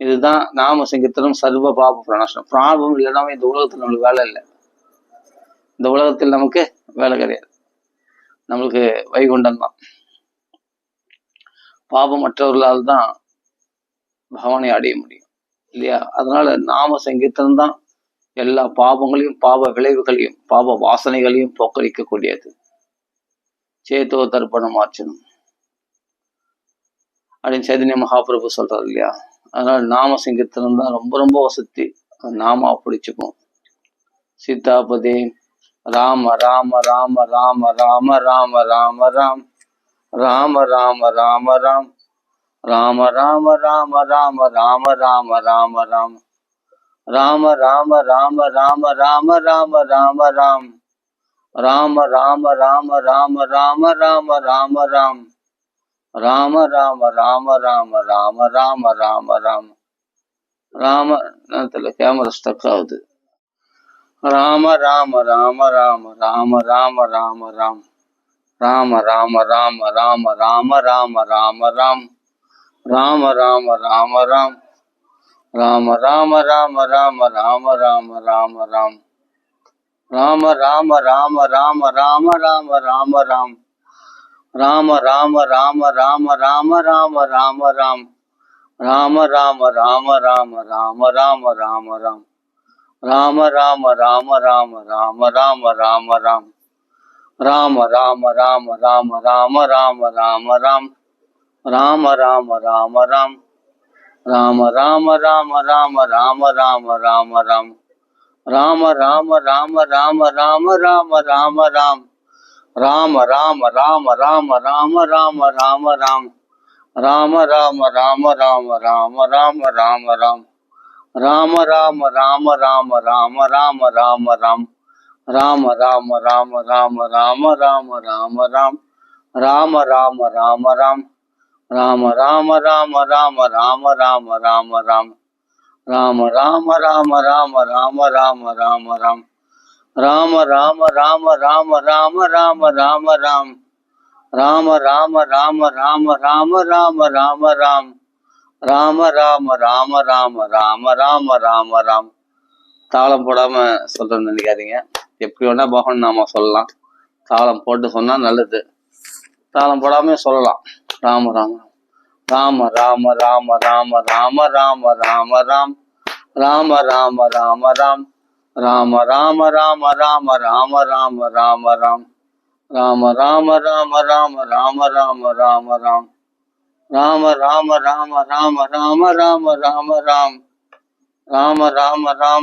இதுதான் நாம சங்கீர்த்தனம் சர்வ பாப பிரணாசனம். பாபம் இல்லைன்னா இந்த உலகத்துல நம்மளுக்கு வேலை இல்லை. இந்த உலகத்தில் நமக்கு வேலை கிடையாது. நம்மளுக்கு வைகுண்டம் தான். பாபமற்றவர்களால் தான் பகவானை அடைய முடியும் இல்லையா? அதனால நாம சங்கீர்த்தனம் தான் எல்லா பாவங்களையும் பாவ விளைவுகளையும் பாவ வாசனைகளையும் போக்கடிக்கக்கூடியது. சேத்தோ தர்ப்பணம் ஆச்சனும் அப்படின்னு சைதன்ய மகாபிரபு சொல்றாரு இல்லையா? அதனால நாம சங்கீர்த்தனம் தான் ரொம்ப ரொம்ப வசதி. நாமா பிடிச்சுப்போம். சீதாபதி ராம ராம ராம ராம ராம ராம ராம ராம் ராம ராம ராம ராம் ராம ராம ராம ராம ராம ராம ராம ராம் ராம ராம ராம ராம ராம ராம ராம ராம் ராம ராம ராம ராம ராம ராம ராம ராம் ராம ராம ராம ராம ராம ராம ராம ராம் ராம நேரத்துல கேமரா ஸ்டக் ஆகுது. ராம ராம ராம ராம ராம ராம ராம ராம் ராம ராம ராம ராம ராம ராம ராம ராம் ராம ராம ராம ராம் ராம ராம ராம ராம ராம ராம ராம ராம் ராம ராம ராம ராம ராம ராம ராம ராம் ராம ராம ராம ராம ராம ராம ராம ராம் ராம ராம ராம ராம ராம ராம ராம ராம் ராம ராம ராம ராம ராம ராம ராம ராம் ராம ராம ராம ராம ராம ராம ராம ராம் ராம ராம ராம ராம் ராம ராம ராம ராம ராம ராம ராம ராம் ராம ராம ராம ராம ராம ராம ராம ராம் ராம ராம ராம ராம ராம ராம ராம ராம் ராம ராம ராம ராம ராம ராம ராம ராம் ராம ராம ராம ராம ராம ராம ராம ராம் ராம ராம ராம ராம ராம ராம ராம ராம் ராம ராம ராம ராம் ராம ராம ராம ராம ராம ராம ராம ராம் ராம ராம ராம ராம ராம ராம ராம ராம் ராம ராம ராம ராம ராம ராம ராம ராம் ராம ராம ராம ராம ராம ராம ராம ராம் ராம ராம ராம ராம ராம ராம ராம ராம். தாளம் போடாம சொல்றேன்னு நினைக்காதீங்க. எப்படி வேணா பகவான் நாம சொல்லலாம். தாளம் போட்டு சொன்னா நல்லது. தாளம் போடாம சொல்லலாம். ராம ராம ராம ராம ராம ராம ராம ராம ராம ராம் ராம ராம ராம ராம் ராம ராம ராம ராம ராம ராம ராம ராம் ராம ராம ராம ராம ராம ராம ராம ராம் ராம ராம ராம ராம ராம ராம ராம ராம் ராம ராம ராம ராம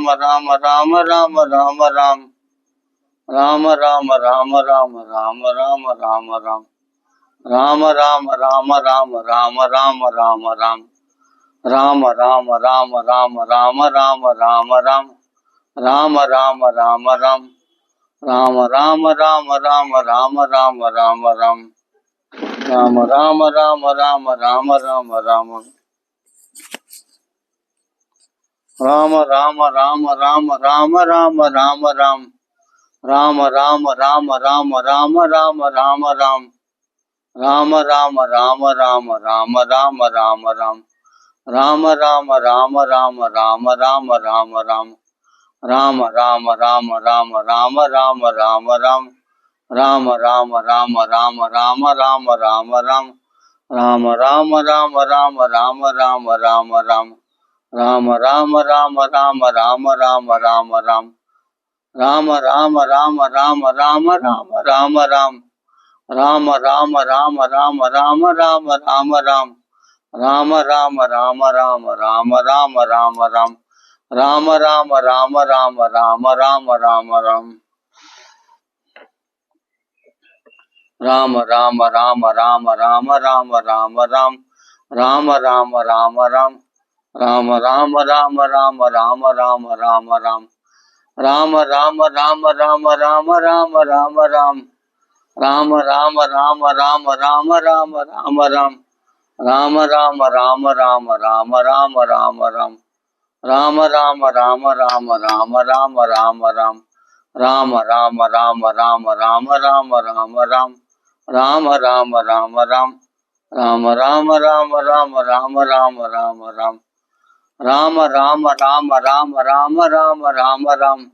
ராம ராம ராம ராம் ராம ராம ராம ராம ராம ராம ராம ராம் ராம ராம ராம ராம ராம ராம ராம ராம் ராம ராம ராம ராம ராம ராம ராம ராம் ராம ராம ராம ராம் ராம ராம ராம ராம ராம ராம ராம ராம் ராம ராம ராம ராம ராம ராம ராம ராம ராம ராம ராம ராம ராம ராம ராம் ராம ராம ராம ராம ராம ராம ராம ராம் ராம ராம ராம ராம ராம ராம ராம ராம் ராம ராம ராம ராம ராம ராம ராம ராம் ராம ராம ராம ராம ராம ராம ராம ராம் ராம ராம ராம ராம ராம ராம ராம ராம் ராம ராம ராம ராம ராம ராம ராம ராம் ராம ராம ராம ராம ராம ராம ராம ராம் ராம ராம ராம ராம ராம ராம ராம ராம் ராம ராம ராம ராம ராம ராம ராம ராம் ராம ராம ராம ராம ராம ராம ராம ராம் ராம ராம ராம ராம ராம ராம ராம ராம் ராம ராம ராம ராம ராம ராம ராம ராம் ராம ராம ராம ராம் ராம ராம ராம ராம ராம ராம ராம ராம் ராம ராம ராம ராம ராம ராம ராம ராம் ராம ராம ராம ராம ராம ராம ராம ராம் ராம ராம ராம ராம ராம ராம ராம ராம் ராம ராம ராம ராம ராம ராம ராம ராம் ராம ராம ராம ராம ராம ராம ராம ராம் ராம ராம ராம ராம் ராம ராம ராம ராம ராம ராம ராம ராம் ராம ராம ராம ராம ராம ராம ராம ராம்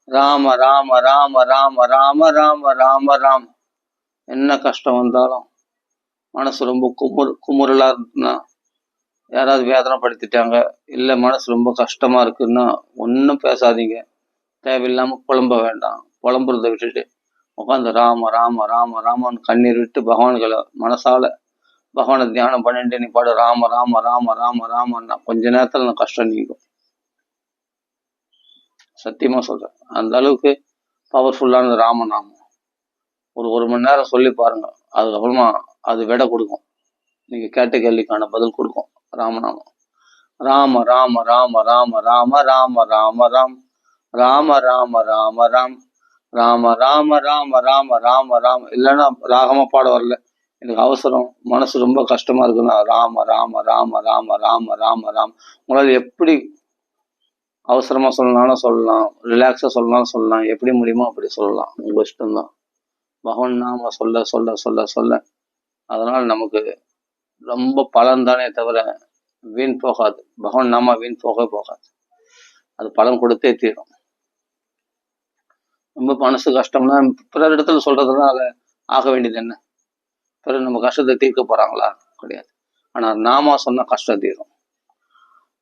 ராம ராம ராம ராம ராம ராம ராம ராம். என்ன கஷ்டம் வந்தாலும் மனசு ரொம்ப குமுறலா இருக்குன்னா, யாராவது வேதனைப்படுத்திட்டாங்க, இல்லை மனசு ரொம்ப கஷ்டமா இருக்குன்னா ஒன்றும் பேசாதீங்க. தேவையில்லாம புலம்ப வேண்டாம். புலம்புறதை விட்டுட்டு உட்காந்து ராம ராம ராம ராமன்னு கண்ணீர் விட்டு பகவான்களை மனசால பகவானை தியானம் பண்ணிட்டு நீ பாடு ராம ராம ராம ராம ராமன்னா கொஞ்ச நேரத்துல நான் கஷ்டம் நீங்கும். சத்தியமா சொல்றேன். அந்த அளவுக்கு பவர்ஃபுல்லான ராமநாமம். ஒரு மணி நேரம் சொல்லி பாருங்க, அதுக்கப்புறமா அது விடை கொடுக்கும். நீங்க கேட்ட கேள்விக்கான பதில் கொடுக்கும் ராமநாமம். ராம ராம ராம ராம ராம ராம ராம ராம் ராம ராம ராம ராம் ராம ராம ராம ராம ராம ராம. இல்லைன்னா ராகமா பாட வரல, எனக்கு அவசரம், மனசு ரொம்ப கஷ்டமா இருக்குன்னா ராம ராம ராம ராம ராம ராம ராம். உங்களால் எப்படி அவசரமா சொல்லனாலும் சொல்லலாம், ரிலாக்ஸா சொல்லனாலும் சொல்லலாம், எப்படி முடியுமோ அப்படி சொல்லலாம். உங்க இஷ்டம்தான். பகவான் நாம சொல்ல சொல்ல சொல்ல சொல்ல அதனால நமக்கு ரொம்ப பலன் தானே தவிர வீண் போகாது. பகவான் நாம வீண் போகாது. அது பலன் கொடுத்தே தீரும். ரொம்ப மனசு கஷ்டம்னா பிறர் இடத்துல சொல்றதுனால ஆக வேண்டியது என்ன? பிறர் நம்ம கஷ்டத்தை தீர்க்க போறாங்களா? கிடையாது. ஆனா நாம சொன்ன கஷ்டம் தீரும்,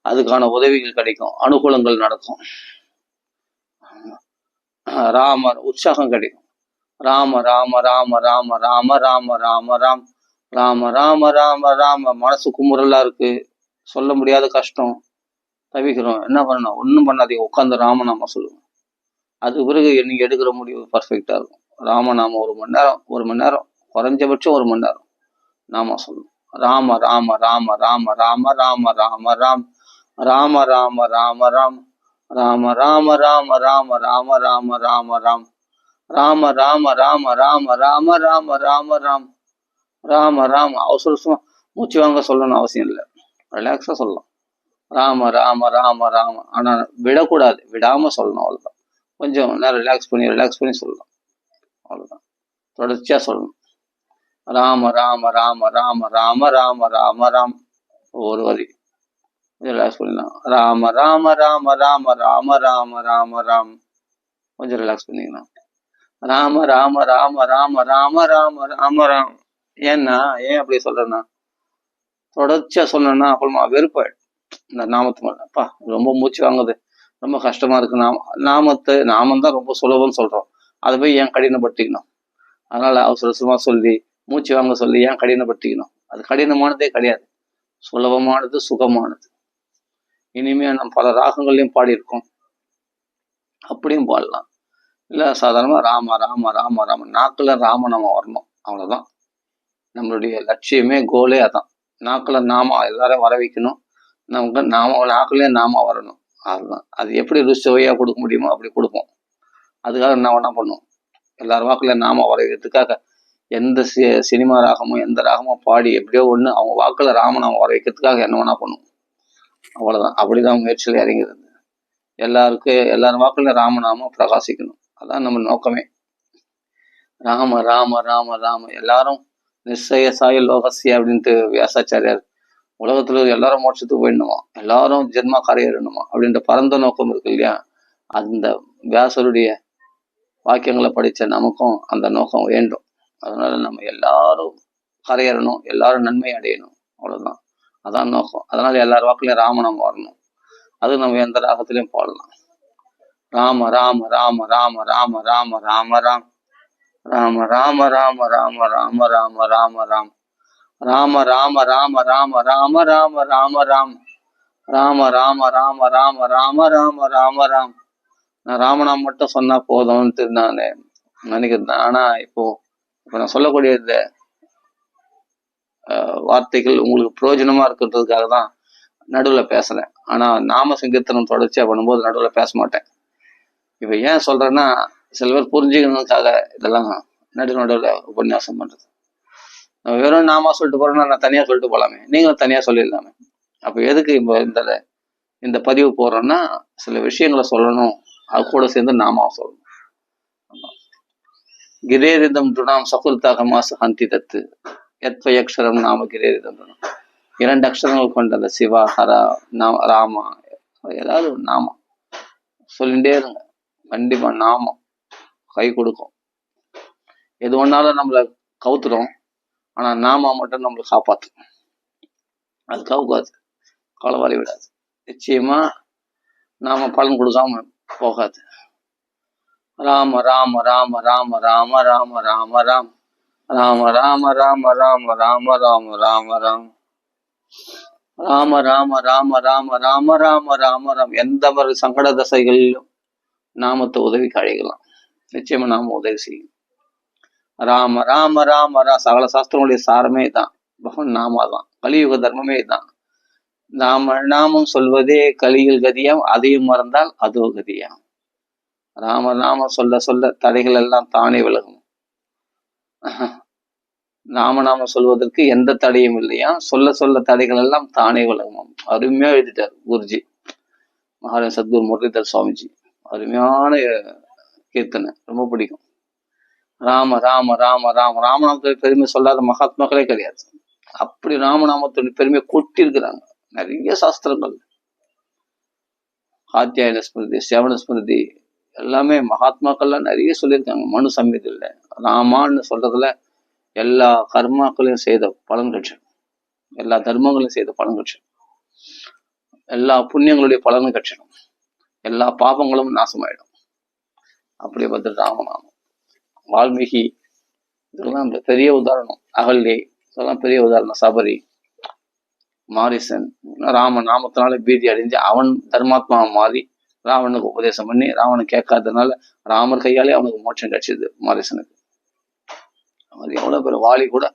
அதுக்கான உதவிகள் கிடைக்கும், அனுகூலங்கள் நடக்கும், ராமர் உற்சாகம் கிடைக்கும். ராம ராம ராம ராம ராம ராம ராம ராம் ராம ராம ராம ராம. மனசு குமுறலா இருக்கு, சொல்ல முடியாத கஷ்டம், தவிக்கிறோம், என்ன பண்ணணும்? ஒன்றும் பண்ணாதீங்க, உட்காந்து ராமநாம சொல்லுங்க. அது பிறகு நீங்க எடுக்கிற முடிவு பர்ஃபெக்டா இருக்கும். ராமநாம ஒரு மணி நேரம் குறைஞ்சபட்சம் 1 மணி நேரம் நாம சொல்லணும். ராம ராம ராம ராம ராம ராம ராம ராம் ராம ராம ராம ராம் ராம ராம ராம ராம ராம ராம ராம ராம் ராம ராம ராம ராம ராம ராம ராம ராம் ராம ராம. அவசரமா மூச்சு வாங்க சொல்லணும் அவசியம் இல்லை, ரிலாக்ஸா சொல்லலாம். ராம ராம ராம ராம. ஆனா விடக்கூடாது, விடாம சொல்லணும். அவ்வளவுதான். கொஞ்சம் நேரம் ரிலாக்ஸ் பண்ணி சொல்லலாம். அவ்வளவுதான். தொடர்ச்சியா சொல்லணும். ராம ராம ராம ராம ராம ராம ராம ராம். ஒரு வரி ரிலாக்ஸ் பண்ணிடலாம். ராம ராம ராம ராம ராம ராம ராம ராம். கொஞ்சம் ரிலாக்ஸ் பண்ணிக்கலாம். ராம ராம ராம ராம ராம ராம ராம ராம். ஏன்னா ஏன் அப்படி சொல்றேன்னா, தொடர்ச்சியா சொன்னா அப்புறமா வெறுப்பாயிடும் இந்த நாமத்து மேல. அப்பா ரொம்ப மூச்சு வாங்குது, ரொம்ப கஷ்டமா இருக்கு. நாமம் தான் ரொம்ப சுலபம்னு சொல்றோம், அதை போய் ஏன் கடினப்படுத்திக்கணும்? அதனால அவசரமா சொல்லி மூச்சு வாங்க சொல்லி ஏன் கடினப்படுத்திக்கணும்? அது கடினமானதே கிடையாது, சுலபமானது, சுகமானது. இனிமே நம்ம பல ராகங்களையும் பாடியிருக்கோம், அப்படியும் பாடலாம். இல்லை சாதாரணமா ராம ராம ராம ராம. நாக்குல ராமநாமம் வரணும், அவ்வளவுதான் நம்மளுடைய லட்சியமே, கோலே அதான். நாக்குல நாம எல்லாரும் வர வைக்கணும், நமக்கு நாக்குலயே நாம வரணும், அதுதான். அது எப்படி ருசிவையா கொடுக்க முடியுமோ அப்படி கொடுப்போம். அதுக்காக நான் என்ன பண்ணுவோம், எல்லாரும் வாக்குல நாம வர வைக்கிறதுக்காக எந்த சினிமா ராகமோ எந்த ராகமோ பாடி எப்படியோ ஒண்ணு அவங்க வாக்குல ராமநாம வர வைக்கிறதுக்காக என்ன வேணா பண்ணுவோம், அவ்வளவுதான். அப்படிதான் முயற்சியில் இறங்கிறது. எல்லாரும் வாக்குல ராமநாம பிரகாசிக்கணும், அதான் நம்ம நோக்கமே. ராம ராம ராம ராம. எல்லாரும் நிச்சய சாய லோகசிய அப்படின்ட்டு வியாசாச்சாரியார் உலகத்துல எல்லாரும் மோட்சத்துக்கு போயிடணுமா, எல்லாரும் ஜென்மா கரையேறணுமா அப்படின்ற பரந்த நோக்கம் இருக்கு இல்லையா? அந்த வியாசருடைய வாக்கியங்களை படிச்ச நமக்கும் அந்த நோக்கம் வேண்டும். அதனால நம்ம எல்லாரும் கரையேறணும், எல்லாரும் நன்மை அடையணும், அவ்வளவுதான். அதான் நோக்கம். அதனால எல்லார் வாக்குலயும் ராமநாமம் வரணும். அது நம்ம எந்த ராகத்திலையும் பாடலாம். ராம ராம ராம ராம ராம ராம ராம ராம் ராம ராம ராம ராம ராம ராம ராம ராம் ராம ராம ராம ராம ராம ராம ராம ராம் ராம ராம ராம ராம ராம ராம ராம ராம். நான் ராமநாமம் மட்டும் சொன்னா போதும்னு நான் நினைக்கிறேன். ஆனா இப்போ நான் சொல்லக்கூடிய இந்த வார்த்தைகள் உங்களுக்கு பிரயோஜனமா இருக்கிறதுக்காக தான் நடுவில் பேசுறேன். ஆனா நாம சங்கீர்த்தனம் தொடர்ச்சியா பண்ணும்போது நடுவில் பேச மாட்டேன். இப்ப ஏன் சொல்றேன்னா, சில பேர் புரிஞ்சுக்கணுக்காக இதெல்லாம் நடுவில் உபன்யாசம் பண்றது. நம்ம வெறும் நாமா சொல்லிட்டு போறோம்னா நான் தனியா சொல்லிட்டு போலாமே, நீங்களும் தனியா சொல்லிடலாமே. அப்ப எதுக்கு இப்போ இந்த பதிவு போடுறோம்னா, சில விஷயங்களை சொல்லணும், அது கூட சேர்ந்து நாமா சொல்லணும். கிரேரிதம் துணாம் சகுல்தாக மாசு ஹந்தி தத்து எத்வயக்ஷரம் நாம கிரேரிதம் துணம். 2 அக்ஷரங்கள் கொண்ட அந்த சிவா, ஹரா, ராமா, ஏதாவது ஒரு நாமம் சொல்லிட்டே இருங்க. கண்டிப்பா நாமம் கை கொடுக்கும். எது ஒன்னாலும் நம்மளை கவுத்துரும், ஆனா நாம மட்டும் நம்மளை காப்பாற்றும். அது கவுக்காது, களவாரி விடாது. நிச்சயமா நாம பலன் கொடுக்காம போகாது. ராம ராம ராம ராம ராம ராம ராம ராம் ராம ராம ராம ராம ராம ராம ராம ராம் ராம ராம ராம ராம ராம ராம ராம ராம். எந்த மாதிரி சங்கட தசைகளிலும் நாமத்தை உதவிக்கு அழைக்கலாம். நிச்சயமா நாம உதவி செய்யும். ராம ராம ராம ரா சகல சாஸ்திரங்களுடைய சாரமே தான், பகவான் நாமா தான், கலியுக தர்மமே தான். நாமம் சொல்வதே கலியில் கதியாம், அதையும் மறந்தால் அதோ கதியாம். ராம சொல்ல சொல்ல தடைகள் எல்லாம் தானே விலகும். நாம சொல்வதற்கு எந்த தடையும் இல்லையா, சொல்ல சொல்ல தடைகள் எல்லாம் தானே விலகும். அருமையா எழுதிட்டார் குருஜி, மகாராஜ சத்குரு முரளிதர் சுவாமிஜி. அருமையான கீர்த்தனை, ரொம்ப பிடிக்கும். ராம ராம ராம ராம ராமநாமத்துடைய பெருமை சொல்லாத மகாத்மாக்களே கிடையாது. அப்படி ராமநாமத்துடைய பெருமையை கொட்டி இருக்கிறாங்க நிறைய சாஸ்திரங்கள். காத்தியாயன ஸ்மிருதி, சிரவண ஸ்மிருதி எல்லாமே மகாத்மாக்கள்லாம் நிறைய சொல்லியிருக்காங்க. மனு சம்ஹிதையில ராமான்னு சொல்றதுல எல்லா கர்மாக்களையும் செய்த பலன் கிடைச்சிடும், எல்லா தர்மங்களையும் செய்த பலன் கிடைச்சிடும், எல்லா புண்ணியங்களுடைய பலனும் கிடைச்சிடும், எல்லா பாபங்களும் நாசமாயிடும். அப்படி பார்த்து ராமநாமம். வால்மீகி இதெல்லாம் பெரிய உதாரணம். அகல்யை இதெல்லாம் பெரிய உதாரணம். சபரி, மாரிசன் ராம நாமத்தினால பீதி அடைஞ்சு அவன் தர்மாத்மா மாறி ராவனுக்கு உபதேசம் பண்ணி ராவணன் கேட்காததுனால ராமர் கையாலே அவனுக்கு மோட்சம் கிடைச்சது மாரிசனுக்கு. அவர் எவ்வளவு பேர், வாலி கூட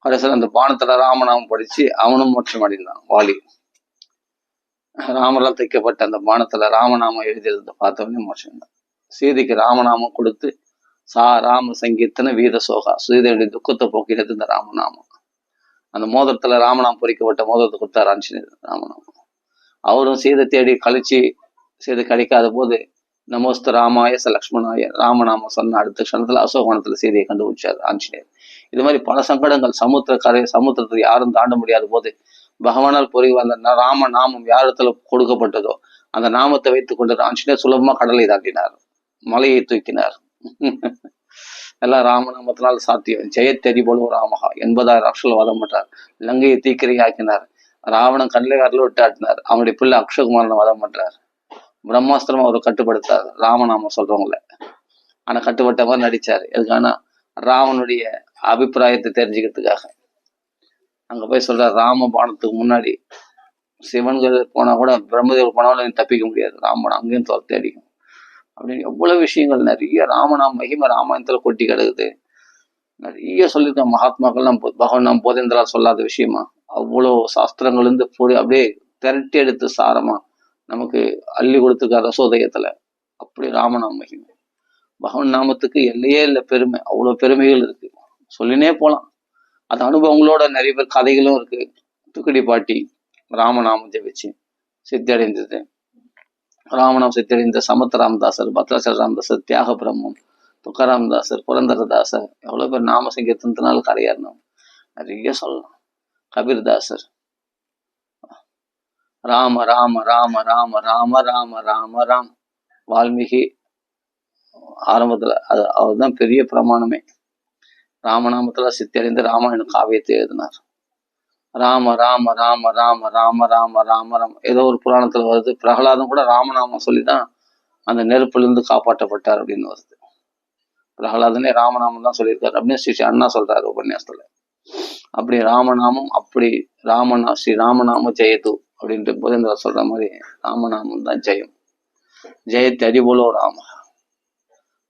கடைசியில் அந்த பானத்துல ராமநாமம் படிச்சு அவனும் மோட்சம் அடைந்தான். வாலி ராமரால் தைக்கப்பட்ட அந்த பானத்துல ராமநாமம் எழுதியிருந்த பார்த்தவனே மோட்சம் தான். சீதைக்கு ராமநாமம் கொடுத்து ராம சங்கீர்த்தன வீர சோகா, சீதையுடைய துக்கத்தை போக்கிறது இந்த ராமநாமம். அந்த மோதிரத்துல ராமநாமம் பொறிக்கப்பட்ட மோதிரத்தை கொடுத்தார் ஆஞ்சநேயர் ராமநாமம். அவரும் சீதை தேடி கழிச்சு சீதை கிடைக்காத போது நமஸ்த ராமாய ச லக்ஷ்மணாய ராமநாமம் சொன்ன அடுத்த க்ஷணத்துல அசோகவனத்துல சீதையை கண்டுபிடிச்சார் ஆஞ்சநேயர். இது மாதிரி பல சங்கடங்கள், சமுத்திரத்தை யாரும் தாண்ட முடியாத போது பகவானால் பொறி அந்த ராம நாமம் யாரிடத்துல கொடுக்கப்பட்டதோ அந்த நாமத்தை வைத்துக் கொண்டு ஆஞ்சநேயர் சுலபமா கடலை தாண்டினார், மலையை தூக்கினார். எல்லாம் ராமநாமத்தினால் சாத்தியம். ஜெயத்தெரி போல ராமகா 80,000 அக்ஷல வதம் பண்றார், லங்கையை தீக்கிரையாக்கினார், ராவணன் கண்ணில் வரல விட்டாட்டினார், அவனுடைய பிள்ளை அக்ஷகுமாரனை வதம் பண்றார், பிரம்மாஸ்திரமா அவர் கட்டுப்படுத்தார் ராமநாமம் சொல்றவங்கள. ஆனா கட்டுப்பட்ட மாதிரி நடிச்சாரு. எதுக்கான ராவனுடைய அபிப்பிராயத்தை தெரிஞ்சுக்கிறதுக்காக. அங்க போய் சொல்ற ராம பானத்துக்கு முன்னாடி சிவன்கள் போனா கூட பிரம்மதேவர் போனாலும் நீ தப்பிக்க முடியாது, ராமன் அங்கேயும் துரத்தி அடிக்கும் அப்படின்னு எவ்வளவு விஷயங்கள் நிறைய ராமநாம மகிமை ராமாயணத்துல கொட்டி கிடக்குது. நிறைய சொல்லியிருக்காங்க மகாத்மாக்கள்லாம். பகவான் நாம் போதேந்திரா சொல்லாத விஷயமா அவ்வளவு சாஸ்திரங்கள் இருந்து அப்படியே திரட்டி எடுத்து சாரமா நமக்கு அள்ளி கொடுத்துருக்கார் ரசோதயத்துல. அப்படி ராமநாம மகிமை, பகவான் நாமத்துக்கு எல்லையே இல்லை பெருமை, அவ்வளவு பெருமைகள் இருக்கு, சொல்லினே போலாம். அது அனுபவங்களோட நிறைய பேர் கதைகளும் இருக்கு. துக்கடி பாட்டி ராமநாமம் ஜெபிச்சு சித்தி அடைந்தது, ராமநாமம் சித்தி அடைந்த சமத்த ராமதாசர், பத்ராசர ராமதாசர், தியாக பிரம்மம், துக்கராமதாசர், புரந்தரதாசர், எவ்வளவு பேர் நாம சங்கீர்த்தனத்தினால கரையாறணும், நிறைய சொல்லலாம். கபீர்தாசர் ராம ராம ராம ராம ராம ராம ராம ராம். வால்மீகி ஆரம்பத்துல அவர் தான் பெரிய பிரமாணமே. ராமநாமத்துல சித்தறிந்து ராமாயண காவியத்தை எழுதினார். ராம ராம ராம ராம ராம ராம ராம ராம். ஏதோ ஒரு புராணத்துல வருது, பிரகலாதம் கூட ராமநாமம் சொல்லிதான் அந்த நெருப்புல இருந்து காப்பாற்றப்பட்டார் அப்படின்னு வருது. பிரகலாதனே ராமநாமம் தான் சொல்லியிருக்காரு அப்படின்னு ஸ்ரீ அண்ணா சொல்றாரு உபன்யாசத்துல. அப்படி ராமநாமம், அப்படி ஸ்ரீ ராமநாம ஜெயது அப்படின்ட்டு போதேந்திரா சொல்ற மாதிரி ராமநாமம் தான் ஜெயம். ஜெயத்தை அடிபோலோ ராம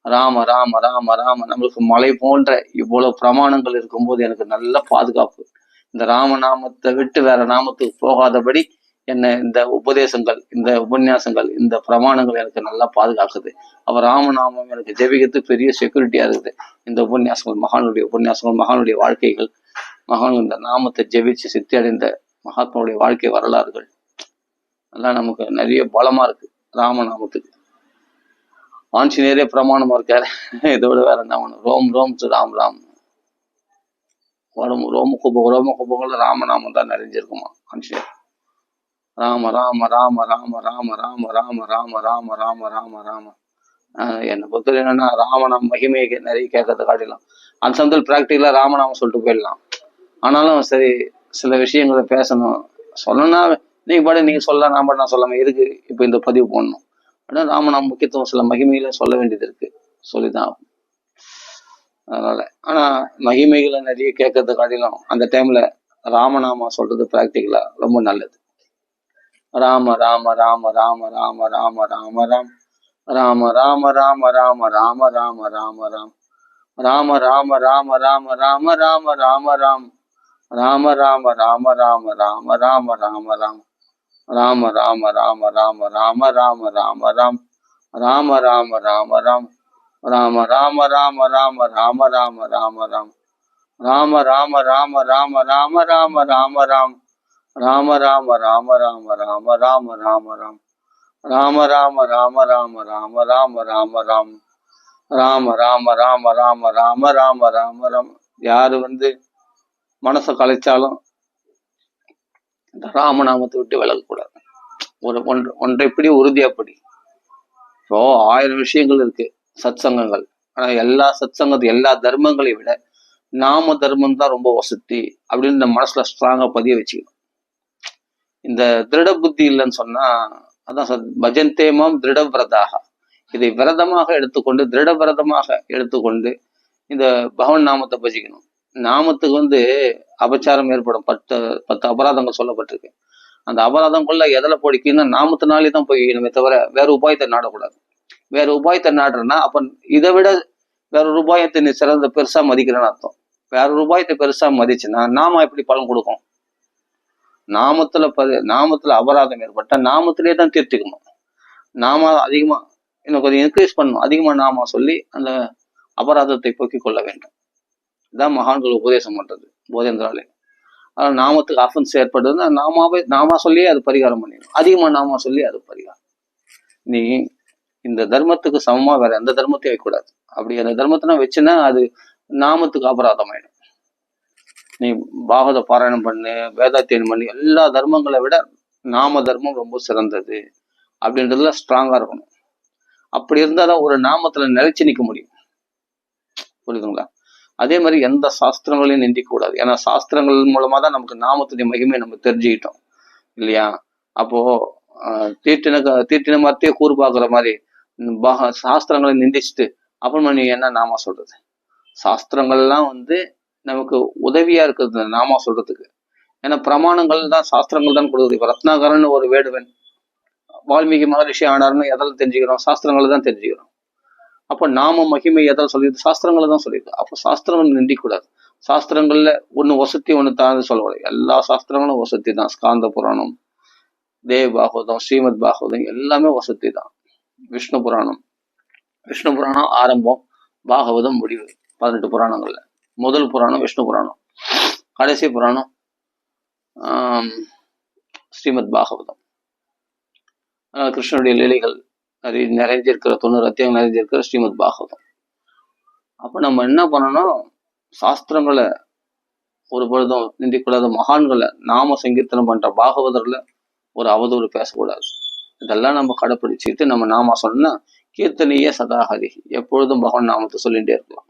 ராம ராம ராம ராம. நம்மளுக்கு மலை போன்ற இவ்வளவு பிரமாணங்கள் இருக்கும்போது எனக்கு நல்ல பாதுகாப்பு. இந்த ராமநாமத்தை விட்டு வேற நாமத்துக்கு போகாதபடி என்ன இந்த உபதேசங்கள், இந்த உபன்யாசங்கள், இந்த பிரமாணங்கள் எனக்கு நல்லா பாதுகாக்குது. அப்ப ராமநாமம் எனக்கு ஜெபிக்கிறது பெரிய செக்யூரிட்டியா இருக்குது. இந்த உபன்யாசங்கள், மகானுடைய உபன்யாசங்கள், மகானுடைய வாழ்க்கைகள், மகான் இந்த நாமத்தை ஜெபிச்சு சித்தி அடைந்த மகாத்மாவுடைய வாழ்க்கை வரலாறுகள் எல்லாம் நமக்கு நிறைய பலமா இருக்கு. ராமநாமத்துக்கு ஆஞ்சநேயரே பிரமாணமா இருக்காரு. இதோட வேற என்ன வேணும்? ரோம் ரோம் ராம் ராம். உடம்பு ரோம குப்பங்கள்ல ராமநாமம் தான் நிறைஞ்சிருக்குமா மனுஷன். ராம ராம ராம ராம ராம ராம ராம ராம ராம ராம ராம ராம. என்னை பொறுத்தவரை என்னன்னா ராமநாம மகிமையை நிறைய கேட்கறத காட்டிடலாம். அந்த சமயத்தில் பிராக்டிக்கலா ராமநாமம் சொல்லிட்டு போயிடலாம். ஆனாலும் சரி சில விஷயங்களை பேசணும் சொல்லணும்னா நீங்க பாடு நீங்க சொல்லலாம், நான் பாடு நான் சொல்லாம இருக்கு. இப்போ இந்த பதிவு போடணும் அப்படின்னா ராமநாம முக்கியத்துவம் சில மகிமையில சொல்ல வேண்டியது இருக்கு, சொல்லிதான் ஆகும். அதனால ஆனா மகிமைகளை நிறைய கேட்கறத காட்டிலும் அந்த டைம்ல ராமநாமா சொல்றது பிராக்டிக்கலா ரொம்ப நல்லது. ராம ராம ராம ராம ராம ராம ராம ராம் ராம ராம ராம ராம ராம ராம ராம ராம் ராம ராம ராம ராம ராம ராம ராம ராம் ராம ராம ராம ராம ராம ராம ராம ராம் ராம ராம ராம ராம ராம ராம ராம ராம் ராம ராம ராம ராம் ராம ராம ராம ராம ராம ராம ராம ராம் ராம ராம ராம ராம ராம ராம ராம ராம் ராம ராம ராம ராம ராம ராம ராம ராம் ராம ராம ராம ராம ராம ராம ராம ராம் ராம ராம ராம ராம ராம ராம ராம ராம். யாரு மனசை கலைச்சாலும் இந்த ராமநாமத்தை விட்டு விலகக்கூடாது. ஒன்றை இப்படி உறுதியாப்படி. இப்போ 1000 விஷயங்கள் இருக்கு சத் சங்கங்கள். ஆனா எல்லா சத் சங்கத்து எல்லா தர்மங்களையும் விட நாம தர்மம் தான் ரொம்ப வசதி அப்படின்னு இந்த மனசுல ஸ்ட்ராங்கா பதிய வச்சுக்கணும். இந்த திருட புத்தி இல்லைன்னு சொன்னா அதான் பஜந்தேமாம் திருட விரதாக. இதை விரதமாக எடுத்துக்கொண்டு திருட விரதமாக எடுத்துக்கொண்டு இந்த பகவன் நாமத்தை பஜிக்கணும். நாமத்துக்கு அபச்சாரம் ஏற்படும். 10 அபராதங்கள் சொல்லப்பட்டிருக்கு. அந்த அபராதங்கள்ல எதில் போடிக்குன்னா நாமத்தினாலே தான் போய்க்கணுமே தவிர வேற உபாயத்தை நாடக்கூடாது. வேற உபாயத்தை நாடுறேன்னா அப்ப இதை விட வேற ஒரு உபாயத்தை நீ சிறந்த பெருசா மதிக்கிறேன்னு அர்த்தம். வேற ஒரு உபாயத்தை பெருசா மதிச்சுன்னா நாம எப்படி பலன் கொடுக்கும்? நாமத்துல அபராதம் ஏற்பட்ட நாமத்திலே தான் தீர்த்திக்கணும். நாம அதிகமா இன்னும் கொஞ்சம் என்கரேஜ் பண்ணணும். அதிகமா நாம சொல்லி அந்த அபராதத்தை போக்கிக் கொள்ள வேண்டும். இதான் மகான்கள் உபதேசம் பண்றது போதேந்திராலே. ஆனால் நாமத்துக்கு அஃபன்ஸ் ஏற்படுதுன்னா நாம சொல்லியே அது பரிகாரம் பண்ணிடணும். அதிகமா நாம சொல்லி அது பரிகாரம். நீ இந்த தர்மத்துக்கு சமமா வேற எந்த தர்மத்தையும் வைக்கக்கூடாது. அப்படி அந்த தர்மத்தினா வச்சுன்னா அது நாமத்துக்கு அபராதம் ஆயிடும். நீ பாகவத பாராயணம் பண்ணு, வேதாத்தியனம் பண்ணி, எல்லா தர்மங்களை விட நாம தர்மம் ரொம்ப சிறந்தது அப்படின்றதுல ஸ்ட்ராங்கா இருக்கணும். அப்படி இருந்தாதான் ஒரு நாமத்துல நிலைச்சு நிற்க முடியும். புரியுதுங்களா? அதே மாதிரி எந்த சாஸ்திரங்களையும் நிந்திக்க கூடாது. ஏன்னா சாஸ்திரங்கள் மூலமா தான் நமக்கு நாமத்துடைய மகிமையை நம்ம தெரிஞ்சுக்கிட்டோம் இல்லையா? அப்போ தீட்டின மரத்தையே கூறு பார்க்குற மாதிரி சாஸ்திரங்களை நிந்திச்சுட்டு அப்புறமா நீ என்ன நாமா சொல்றது? சாஸ்திரங்கள்லாம் நமக்கு உதவியா இருக்குது நாமா சொல்றதுக்கு. ஏன்னா பிரமாணங்கள் தான் சாஸ்திரங்கள் தான் கொடுக்குது. இப்ப ரத்னாகரன் ஒரு வேடுவன் வால்மீகி மகரிஷி ஆனார்னு எதில் தெரிஞ்சுக்கிறோம்? சாஸ்திரங்களை தான் தெரிஞ்சுக்கிறோம். அப்போ நாம மகிமை எதாவது சொல்லிடுது? சாஸ்திரங்களை தான் சொல்லியிருக்கு. அப்போ சாஸ்திரங்கள் நிந்திக்கூடாது. சாஸ்திரங்கள்ல ஒண்ணு வசதி ஒண்ணு தான் சொல்லக்கூடாது. எல்லா சாஸ்திரங்களும் வசதி தான். ஸ்காந்த புராணம், தேவ பாகவதம், ஸ்ரீமத் பாகவதம் எல்லாமே வசதி தான். விஷ்ணு புராணம் ஆரம்பம், பாகவதம் முடிவு. 18 புராணங்கள்ல முதல் புராணம் விஷ்ணு புராணம், கடைசி புராணம் ஸ்ரீமத் பாகவதம். கிருஷ்ணனுடைய லீலைகள் நிறைஞ்சிருக்கிற 90 அத்தியாயம் நிறைஞ்சிருக்கிற ஸ்ரீமத் பாகவதம். அப்ப நம்ம என்ன பண்ணணும்? சாஸ்திரங்களை ஒரு பொழுதும் நிந்திக்கூடாது. மகான்களை நாம சங்கீர்த்தனம் பண்ற பாகவதர்ல ஒரு அவதூறு பேசக்கூடாது. இதெல்லாம் நம்ம கடைப்பிடிச்சிட்டு நம்ம நாம சொன்னா கீர்த்தனையே சதாஹரி, எப்பொழுதும் பகவான் நாமத்தை சொல்லிகிட்டே இருக்கலாம்.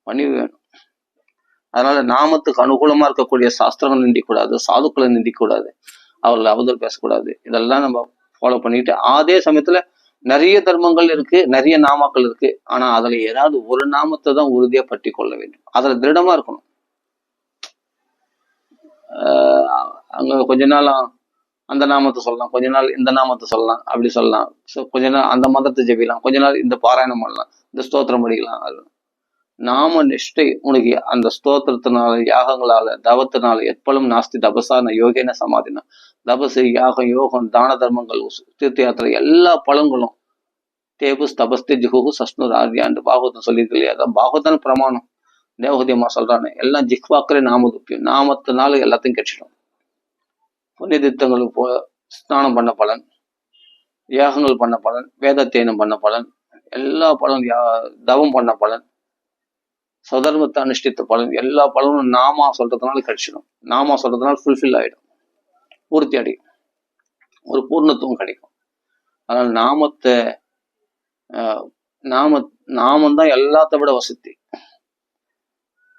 பணிவு வேணும். அதனால நாமத்துக்கு அனுகூலமா இருக்கக்கூடிய சாஸ்திரங்கள் நிந்திக்கூடாது, சாதுக்களை நிந்திக்கூடாது, அவர்களை அவதூறு பேசக்கூடாது. இதெல்லாம் நம்ம ஃபாலோ பண்ணிட்டு அதே சமயத்துல நிறைய தர்மங்கள் இருக்கு, நிறைய நாமாக்கள் இருக்கு. ஆனா அதுல ஏதாவது ஒரு நாமத்தை தான் உறுதியா பற்றி கொள்ள வேண்டும். அதுல திருடமா இருக்கணும். அங்க கொஞ்ச நாள் அந்த நாமத்தை சொல்லலாம், கொஞ்ச நாள் இந்த நாமத்தை சொல்லலாம், அப்படி சொல்லலாம். கொஞ்ச நாள் அந்த மதத்தை ஜெபிக்கலாம், கொஞ்ச நாள் இந்த பாராயணம் பண்ணலாம், இந்த ஸ்தோத்திரம் படிக்கலாம். அது நாம நிஷ்டை உனக்கு அந்த ஸ்தோத்திரத்தினால, யாகங்களால, தவத்தினால எப்பளும் நாஸ்தி தபசான யோகேன சமாதினா. தபசு, யாகம், யோகம், தான தர்மங்கள், தீர்த்த யாத்திரை எல்லா பலன்களும் தேபுஸ் தபஸ்தி ஜிஹு சஷ்ணுர் ஆர்யாண்டு பாகவதம் சொல்லியிருக்கு இல்லையா? அதான் பாகவதன் பிரமாணம். தேவகதியம்மா சொல்றானே, எல்லாம் ஜிஹ்வாக்கிலே நாமதுப்பியும். நாமத்தினால எல்லாத்தையும் கிடைச்சிடும். புண்ணிய தீர்த்தங்களுக்கு ஸ்நானம் பண்ண பலன், யாகங்கள் பண்ண பலன், வேதத்தியனம் பண்ண பலன், எல்லா பலன், தவம் பண்ண பலன், சுதர்மத்தை அனுஷ்டித்த பலன் எல்லா பலனும் நாமா சொல்றதுனால கிடைச்சிடும். நாமா சொல்றதுனால ஃபுல்ஃபில் ஆயிடும், பூர்த்தி அடையும், ஒரு பூர்ணத்துவம் கிடைக்கும். அதனால நாமத்தை நாமம் தான் எல்லாத்த விட வசதி.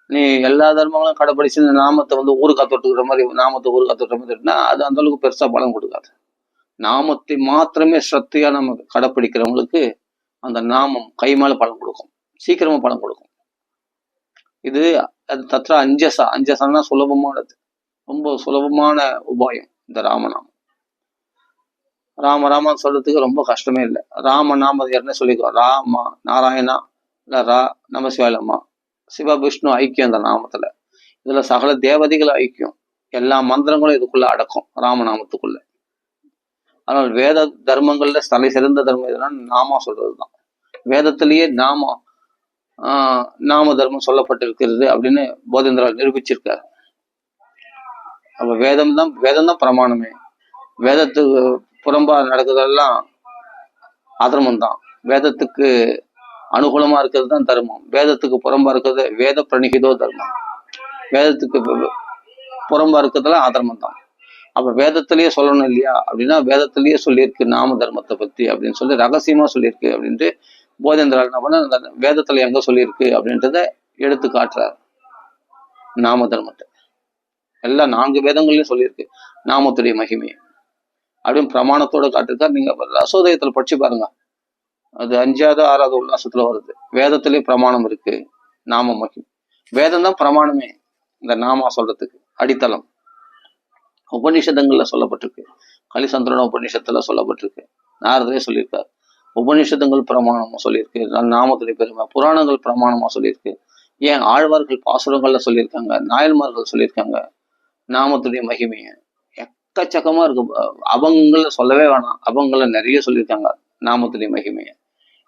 நீ எல்லா தர்மங்களும் கடைப்பிடிச்சு இந்த நாமத்தை ஊரு காத்துட்டுக்கிற மாதிரி நாமத்தை ஊரு காத்துட்டுற மாதிரி அது அந்த அளவுக்கு பெருசா பலன் கொடுக்காது. நாமத்தை மாத்திரமே ஸ்ரத்தையா நம்ம கடைப்பிடிக்கிறவங்களுக்கு அந்த நாமம் கை மேல பலன் கொடுக்கும், சீக்கிரமா பலன் கொடுக்கும். இது அது தத்ரா அஞ்சசான்னா சுலபமானது, ரொம்ப சுலபமான உபாயம் இந்த ராமநாமம். ராமன்னு சொல்றதுக்கு ரொம்ப கஷ்டமே இல்லை. ராமநாம யாருன்னு சொல்லிக்கோ, ராமா நாராயணா இல்ல ரா நமசிவாயம்மா, சிவ விஷ்ணு ஐக்கியம் இந்த நாமத்துல. இதுல சகல தேவதைகள் ஐக்கியம், எல்லா மந்திரங்களும் இதுக்குள்ள அடக்கும் ராமநாமத்துக்குள்ள. ஆனால் வேத தர்மங்கள்ல தலை சிறந்த தர்மம் எதுனா நாமா சொல்றதுதான். வேதத்திலேயே நாம தர்மம் சொல்லப்பட்டிருக்கிறது அப்படின்னு போதேந்திரால் நிரூபிச்சிருக்காரு. அப்ப வேதம் தான் பிரமாணமே. வேதத்துக்கு புறம்பா நடக்கிறதெல்லாம் அதர்மம் தான். வேதத்துக்கு அனுகூலமா இருக்கிறது தான் தர்மம், வேதத்துக்கு புறம்பா இருக்கிறது வேத பிரணிகிதோ தர்மம். வேதத்துக்கு புறம்பா இருக்கிறதுலாம் அதர்மம் தான். அப்ப வேதத்திலேயே சொல்லணும் இல்லையா அப்படின்னா, வேதத்திலேயே சொல்லியிருக்கு நாம தர்மத்தை பத்தி அப்படின்னு சொல்லி ரகசியமா சொல்லியிருக்கு அப்படின்ட்டு போதேந்திரால் என்ன பண்ண, அந்த வேதத்துல எங்க சொல்லியிருக்கு அப்படின்றத எடுத்து காட்டுறாரு. நாம தர்மத்தை எல்லா 4 வேதங்களையும் சொல்லியிருக்கு நாமத்துடைய மகிமையை அப்படின்னு பிரமாணத்தோட காட்டிருக்காரு. நீங்க ரசோதயத்துல படிச்சு பாருங்க, அது 5வது 6வது உல்லாசத்துல வருது. வேதத்திலேயே பிரமாணம் இருக்கு நாம மகிமை. வேதம் தான் பிரமாணமே இந்த நாமா சொல்றதுக்கு அடித்தளம். உபநிஷதங்கள்ல சொல்லப்பட்டிருக்கு, கலிசந்திரன உபநிஷத்துல சொல்லப்பட்டிருக்கு, நாரதரே சொல்லியிருக்காரு. உபநிஷதங்கள் பிரமாணமா சொல்லியிருக்கு, நாமத்துடைய பெருமை. புராணங்கள் பிரமாணமா சொல்லியிருக்கு. ஏன் ஆழ்வார்கள் பாசுரங்கள்ல சொல்லியிருக்காங்க, நாயன்மார்கள் சொல்லியிருக்காங்க நாமத்துடைய மகிமையை. எக்கச்சக்கமா இருக்கு. அபங்கள்ல சொல்லவே வேணாம், அபங்கள்ல நிறைய சொல்லியிருக்காங்க நாமத்துடைய மகிமையை.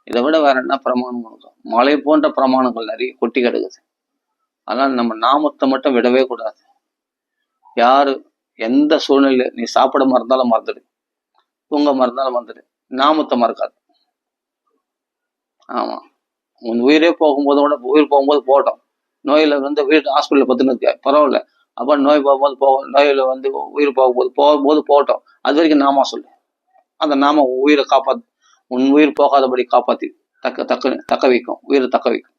இதை விட வேற என்ன பிரமாணம் இருக்கும்? மலை போன்ற பிரமாணங்கள் நிறைய கொட்டி கிடக்குது. அதனால நம்ம நாமத்தை மட்டும் விடவே கூடாது. யாரு எந்த சூழ்நிலை, நீ சாப்பிட மறந்தாலும் மறந்துடு, தூங்க மறந்தாலும் மறந்துடு, நாமத்தை மறக்காது. ஆமா, உன் உயிரே போகும்போது கூட, உயிர் போகும்போது போட்டோம், நோயில வீட்டு ஹாஸ்பிட்டல்ல பத்துன்னு பரவாயில்ல, அப்ப நோய் போகும்போது நோயில உயிர் போகும்போது போட்டோம், அது வரைக்கும் நாமா சொல்லு. அந்த நாம உயிரை காப்பாத்து, உன் உயிர் போகாதபடி காப்பாத்தி தக்க வைக்கும், உயிரை தக்க வைக்கும்.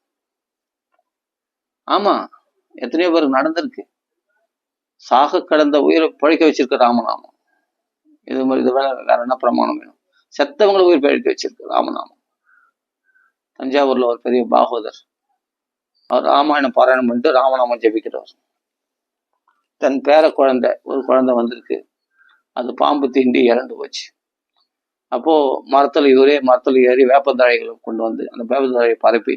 ஆமா, எத்தனையோ பேருக்கு நடந்திருக்கு. சாக கடந்த உயிரை பழிக்க வச்சிருக்க ராமநாமம். இது மாதிரி இது வேற என்ன பிரமாணம் வேணும்? செத்தவங்களை உயிர் பழிக்க வச்சிருக்கு ராமநாமம். தஞ்சாவூர்ல ஒரு பெரிய பாகவதர், அவர் ராமாயணம் பாராயணம் பண்ணிட்டு ராமநாமம் ஜெபிக்கிறவர். தன் பேர ஒரு குழந்தை வந்திருக்கு, அது பாம்பு தீண்டி இறந்து போச்சு. அப்போ மரத்துல ஏறி வேப்பந்தழைகளை கொண்டு வந்து அந்த வேப்பந்தழையை பரப்பி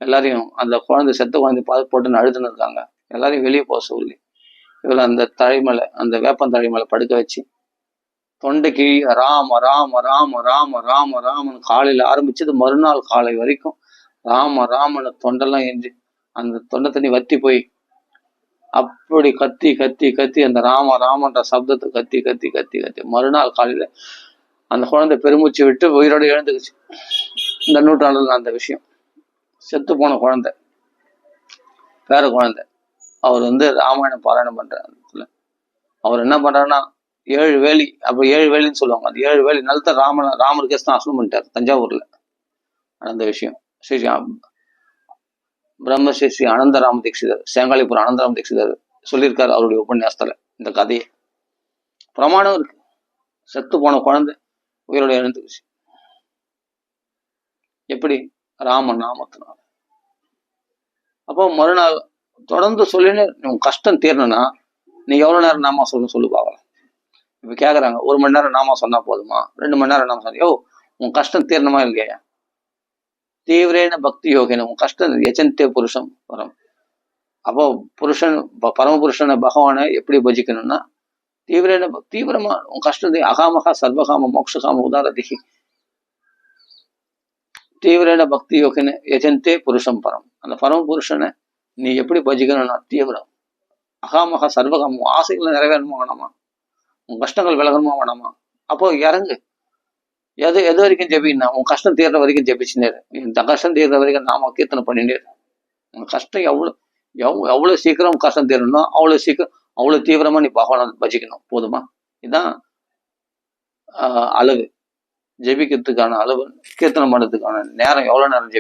எல்லாரையும், அந்த குழந்தை செத்த குழந்தை போட்டுன்னு அழுதுன்னு இருக்காங்க, எல்லாரையும் வெளியே போக சொல்லி இவளை அந்த தழைமலை, அந்த வேப்பந்தழை மேல படுக்க வச்சு தொண்டைக்கு ராம ராம ராம ராம ராம ராமன் காலையில ஆரம்பிச்சது மறுநாள் காலை வரைக்கும் ராம ராமன தொண்டெல்லாம் எஞ்சி அந்த தொண்டை தண்ணி வத்தி போய் அப்படி கத்தி கத்தி கத்தி அந்த ராம ராமன்ற சப்தத்தை கத்தி கத்தி கத்தி கத்தி மறுநாள் காலையில அந்த குழந்தை பெருமூச்சு விட்டு உயிரோடு எழுந்துக்குச்சு. இந்த நூற்றாண்டுல அந்த விஷயம். செத்து போன குழந்தை, பேர குழந்தை, அவர் ராமாயணம் பாராயணம் பண்றாரு. அவர் என்ன பண்றாருன்னா 7 வேலி, அப்ப 7 வேலின்னு சொல்லுவாங்க, அந்த 7 வேலி நிலத்தை ராமருக்கு தான் அசனம் பண்ணிட்டார். தஞ்சாவூர்ல நடந்த விஷயம். ஸ்ரீ பிரம்மஸ்ரீ ஸ்ரீ அனந்தராம தீட்சிதர், சேங்காலிபுரம் அனந்தராம தீட்சிதர் சொல்லியிருக்காரு அவருடைய உபன்யாசத்துல இந்த கதையை. பிரமாணம் இருக்கு. செத்து போன குழந்தை உயிரோட எழுந்துக்குச்சு. எப்படி? ராம நாமத்தினால. அப்போ மறுநாள் தொடர்ந்து சொல்லின்னு உன் கஷ்டம் தீரணும்னா நீ எவ்வளவு நேரம் நாமா சொல்லு பார்க்கலாம். இப்ப கேக்குறாங்க, 1 மணி நேரம் நாமா சொன்னா போதுமா, 2 மணி நேரம் நாம சொன்னா, உன் கஷ்டம் தீரணுமா இல்லையா? தீவிரேன பக்தி யோகின, உன் கஷ்டம் எச்சந்தே புருஷம் பரம். அப்போ பரமபுருஷனை பகவானை எப்படி பஜிக்கணும்னா தீவிரமா உன் கஷ்டத்தை அகாமகா சர்வகாம மோட்சகாம உதாரதிகி தீவிரேன பக்தி யோகின எஜந்தே புருஷம் பரம். அந்த பரமபுருஷனை நீ எப்படி பஜிக்கணும்னா தீவிரம், அகாமகா சர்வகாமம், ஆசைகளை நிறைவேறணுமா வேணாமா, உன் கஷ்டங்கள் விலகணுமா வேணாமா, அப்போ இறங்கு. எது வரைக்கும் ஜெபின்னா உன் கஷ்டம் தீர்ற வரைக்கும் ஜெபிச்சுனேரு. இந்த கஷ்டம் தீர்ற வரைக்கும் நாம கீர்த்தனை பண்ணினேரு. உனக்கு கஷ்டம் எவ்வளவு சீக்கிரம் கஷ்டம் தீரணும், அவ்வளவு சீக்கிரம் அவ்வளவு தீவிரமா நீ பகவானை பஜிக்கணும். போதுமா? இதுதான் அளவு. ஜெபிக்கிறதுக்கான அளவு, கீர்த்தனம் பண்ணுறதுக்கான நேரம், எவ்வளவு நேரம்